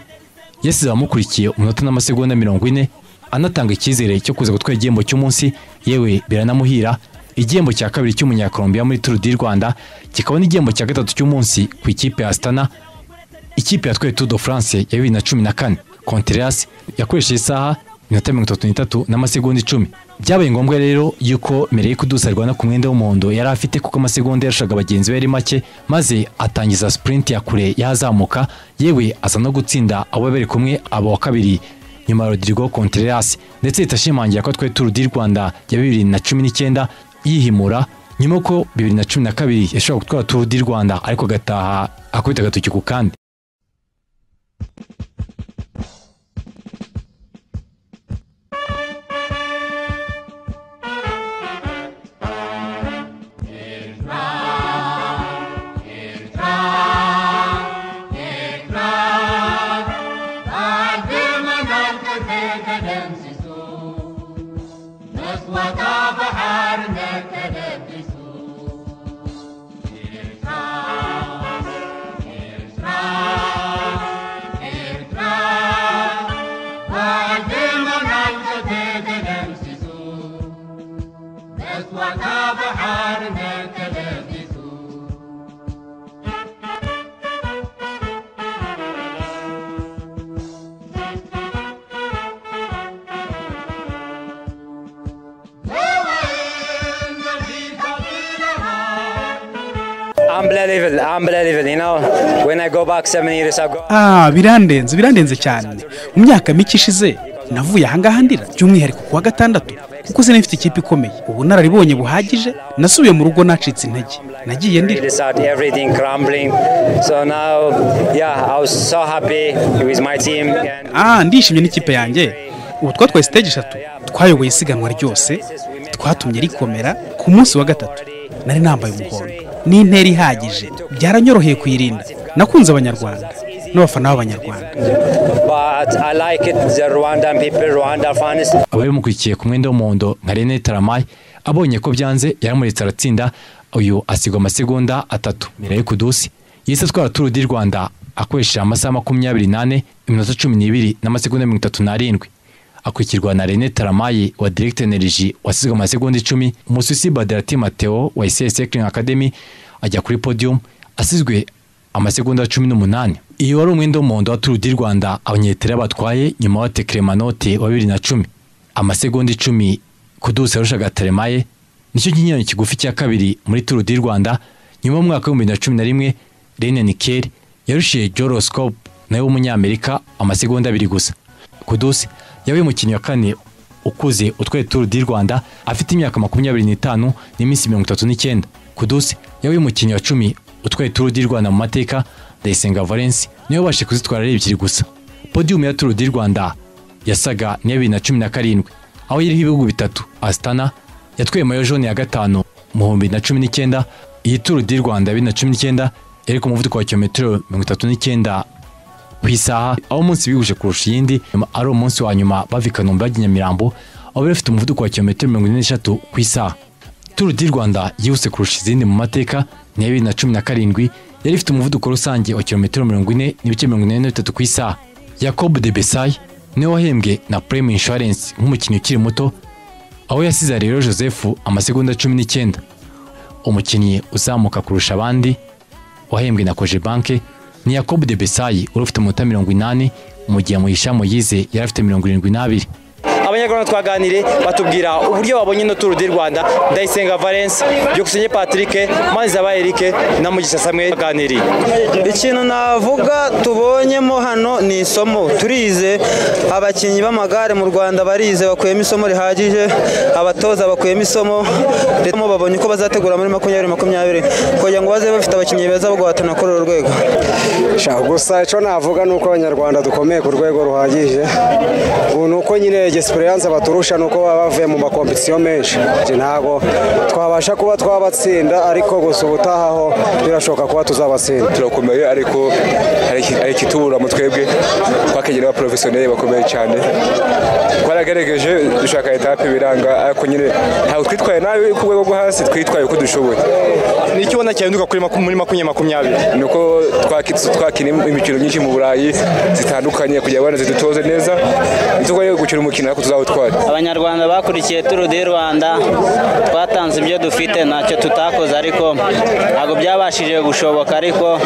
A: yasize abamukurikiye umunota n'amasegonda 40, anatanga icyizere cyo kuza gutwara igihembo cy'umunsi, yewe biranamuhira. Igihembo cya kabiri cy'umunyakolombia muri Tour du Rwanda kikaba n'igihembo cya gatatu cy'umunsi ku ikipe ya Astana, ikipe yatwaye Tour de France ya 2014. Contreras yakoresheje isaha 33 n'amasegonda 10. Byabaye ngombwa rero yuko Meroy Kudus arwana ku mwenda w'umuhondo yari afite kuko amasegonda yarashaga bagenzi be ari make, maze atangiza sprint ya kure yazamuka, yewe aza no gutsinda abo bari kumwe abo wa kabiri nyuma Rodrigo Contreras, ndetse itashimangira ko atwaye Tour du Rwanda ya 2019 yihimura nyuma ko 2012 yashobora gutwara Tour du Rwanda ariko gataha akubita agatoki ku kandi.
R: Unbelievable, you know, when I go back 7 years ago.
G: Birandenze cyane. Mu myaka mike ishize navuye ahangaha ndira, by'umwihariko kuwa gatandatu kuko se nifite ikipe ikomeye. Ubu nararibonye buhagije, nasubiye mu rugo nacitse intege, nagiye ndira.
R: Everything crumbling. So now, yeah, I was so happy with my team.
G: Ndishimye n'ikipe yanjye. Ubu twatwaye stage 3, twayoboye isiganwa ryose, twatumye rikomera. Ku munsi wa gatatu nari nambaye umuhondo n'intera ihagije, byaranyoroheye kuyirinda. Nakunze abanyarwanda n'abafana b'abanyarwanda.
R: But I like it, the Rwandan people, Rwanda fans.
A: Abari mukurikiye ku mwenda w'umuhondo nka René Taramaye abonye ko byanze yaramuretse aratsinda, uyu asigwa amasegonda 3. Meroy Kudus yise atwara Tour du Rwanda akoresheje amasaha 28 iminota 12 n'amasegonda 37. Akurikirwa na René Taramaye wa Direct Energy wasizwe amasegonda 10. Umususi Badrati Mateo wa ICS Cycling Academy ajya kuri podium asizwe amasegonda 18. Iyo wari umwenda w'umuhondo wa Tour du Rwanda abanyetera batwaye nyuma wa Tekremanote wa 2010. Amasegonda 10 Kudus yarushaga Taramaye, nicyo kinyanya kigufi cya kabiri muri Tour du Rwanda. Nyuma mu mwaka wa 2011 Rene Nikel yarushiye Joroscope nawe w'umunyamerika amasegonda 2 gusa. Kudus yabaye umukinnyi wa kane ukuze utwaye Tour du Rwanda afite imyaka 25 n'iminsi 39. Kudus yabaye umukinnyi wa 10 utwaye Tour du Rwanda mu mateka. Ndayisenga Valence niwe wabashije kuzitwara ari ebyiri gusa. Podium ya Tour du Rwanda yasaga ni 2017. aho iriho ibihugu bitatu. Astana yatwaye mayo jaune ya gatanu mu 2019. Iyi Tour du Rwanda 2019 yari ku muvuduko wa kilometero 39 ku isaha, aho umunsi bihuje kurusha iyindi ari umunsi wa nyuma bava i Kanombe bajya Nyamirambo, aho bari bafite umuvuduko wa kilometero 43 ku isaha. Tour du Rwanda yihuse kurusha izindi mu mateka ni 2017 yari ifite umuvuduko rusange wa kilometero 40 ku isaha. Jacob de Besay niwe wahembwe na Prime Insurance nk'umukinnyi ukiri muto, aho yasize rero Joseph amasegonda 19. Umukinnyi uzamuka kurusha abandi wahembwe na Cogebanque ni Jacob de Besay uri ufite amanota 80, mu gihe Mugisha Moise yari afite 72.
H: Abanyarwanda twaganire batubwira uburyo babonye no Tour du Rwanda. Ndayisenga Valence, Byukusenge Patrick, Manizaba Eric na Mugisha Samuel baganiriye.
D: Ikintu navuga tubonyemo hano ni isomo. Turize abakinnyi b'amagare mu Rwanda barize bakuyemo isomo rihagije, abatoza bakuyemo isomo ndetse babonye ko bazategura muri 2020 kugira ngo baze bafite abakinnyi beza bo guhatana kuri uru rwego.
S: Gusa icyo navuga nuko abanyarwanda dukomeye ku rwego ruhagije, nuko nyine experience baturusha nuko baba bavuye mu makompetisiyo menshi. Ntago twabasha kuba twabatsinda, ariko gusa ubutahaho birashoboka kuba tuzabatsinda.
T: Turakomeye ariko hari ikitubura mu twebwe, twakenyera abaprofesiyoneri bakomeye cyane. Twarageregeje dushaka etape biranga, ariko nyine ntago twitwaye nabi ku rwego rwo hasi, twitwaye uko dushoboye.
H: Ni iki ubona cyahinduka kuri muri 2020?
T: Nuko twakina imikino myinshi mu Burayi zitandukanye kugira ngo zidutoze neza, nitugoye gukina umukino ariko tuzawutwara.
V: Abanyarwanda bakurikiye Tour du Rwanda twatanze ibyo dufite, ntacyo tutakoze ariko ntabwo byabashije gushoboka, ariko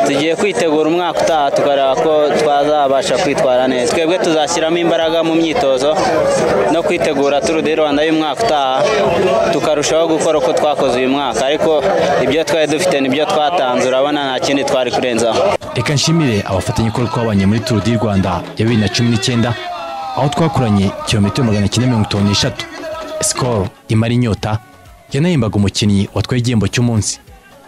V: tugiye kwitegura umwaka utaha tukareba ko twazabasha kwitwara neza. Twebwe tuzashyiramo imbaraga mu myitozo no kwitegura Tour du Rwanda y'umwaka utaha, tukarushaho gukora uko twakoze uyu mwaka, ariko ibyo twari dufite nibyo twatanze, urabona nta kindi twari kurenzaho.
A: Reka nshimire abafatanyabikorwa twabanye muri Tour du Rwanda ya 2019, aho twakuranye kilometero 953. Skol imara inyota yanahembaga umukinnyi watwaye igihembo cy'umunsi.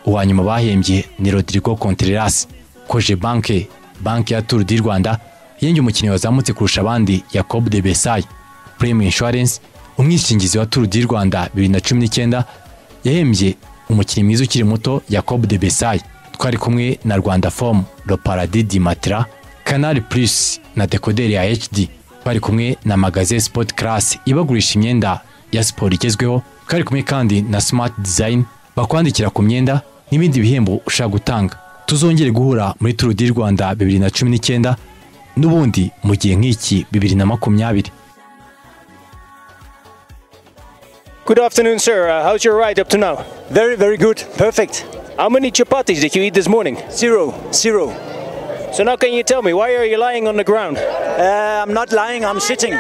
A: Uwa nyuma bahembye ni Rodrigo Contreras. Cogebanque, banki ya Tour du Rwanda, yenge umukinnyi wazamutse kurusha abandi Jacob de Besay. Prime Insurance, umwishingizi wa Tour du Rwanda 2019, yahembye umukinnyi mwiza ukiri muto Jacob de Besay. Twari kumwe na Rwanda Form, Le Paradis du Matra, Canal Plus na Decoder ya HD. Twari kumwe na Magazine Sport Class ibagurisha imyenda ya sport igezweho. Twari kumwe kandi na Smart Design bakwandikira ku myenda n'ibindi bihembo ushaka gutanga. Tuzongere guhura muri Tour du Rwanda 2019 n'ubundi mu gihe nk'iki 2020.
H: Good afternoon, sir. How's your ride up to now?
W: Very, very good. Perfect.
H: How many chapatis did you eat this morning?
W: Zero.
H: So now can you tell me, why are you lying on the ground?
W: I'm not lying, I'm sitting.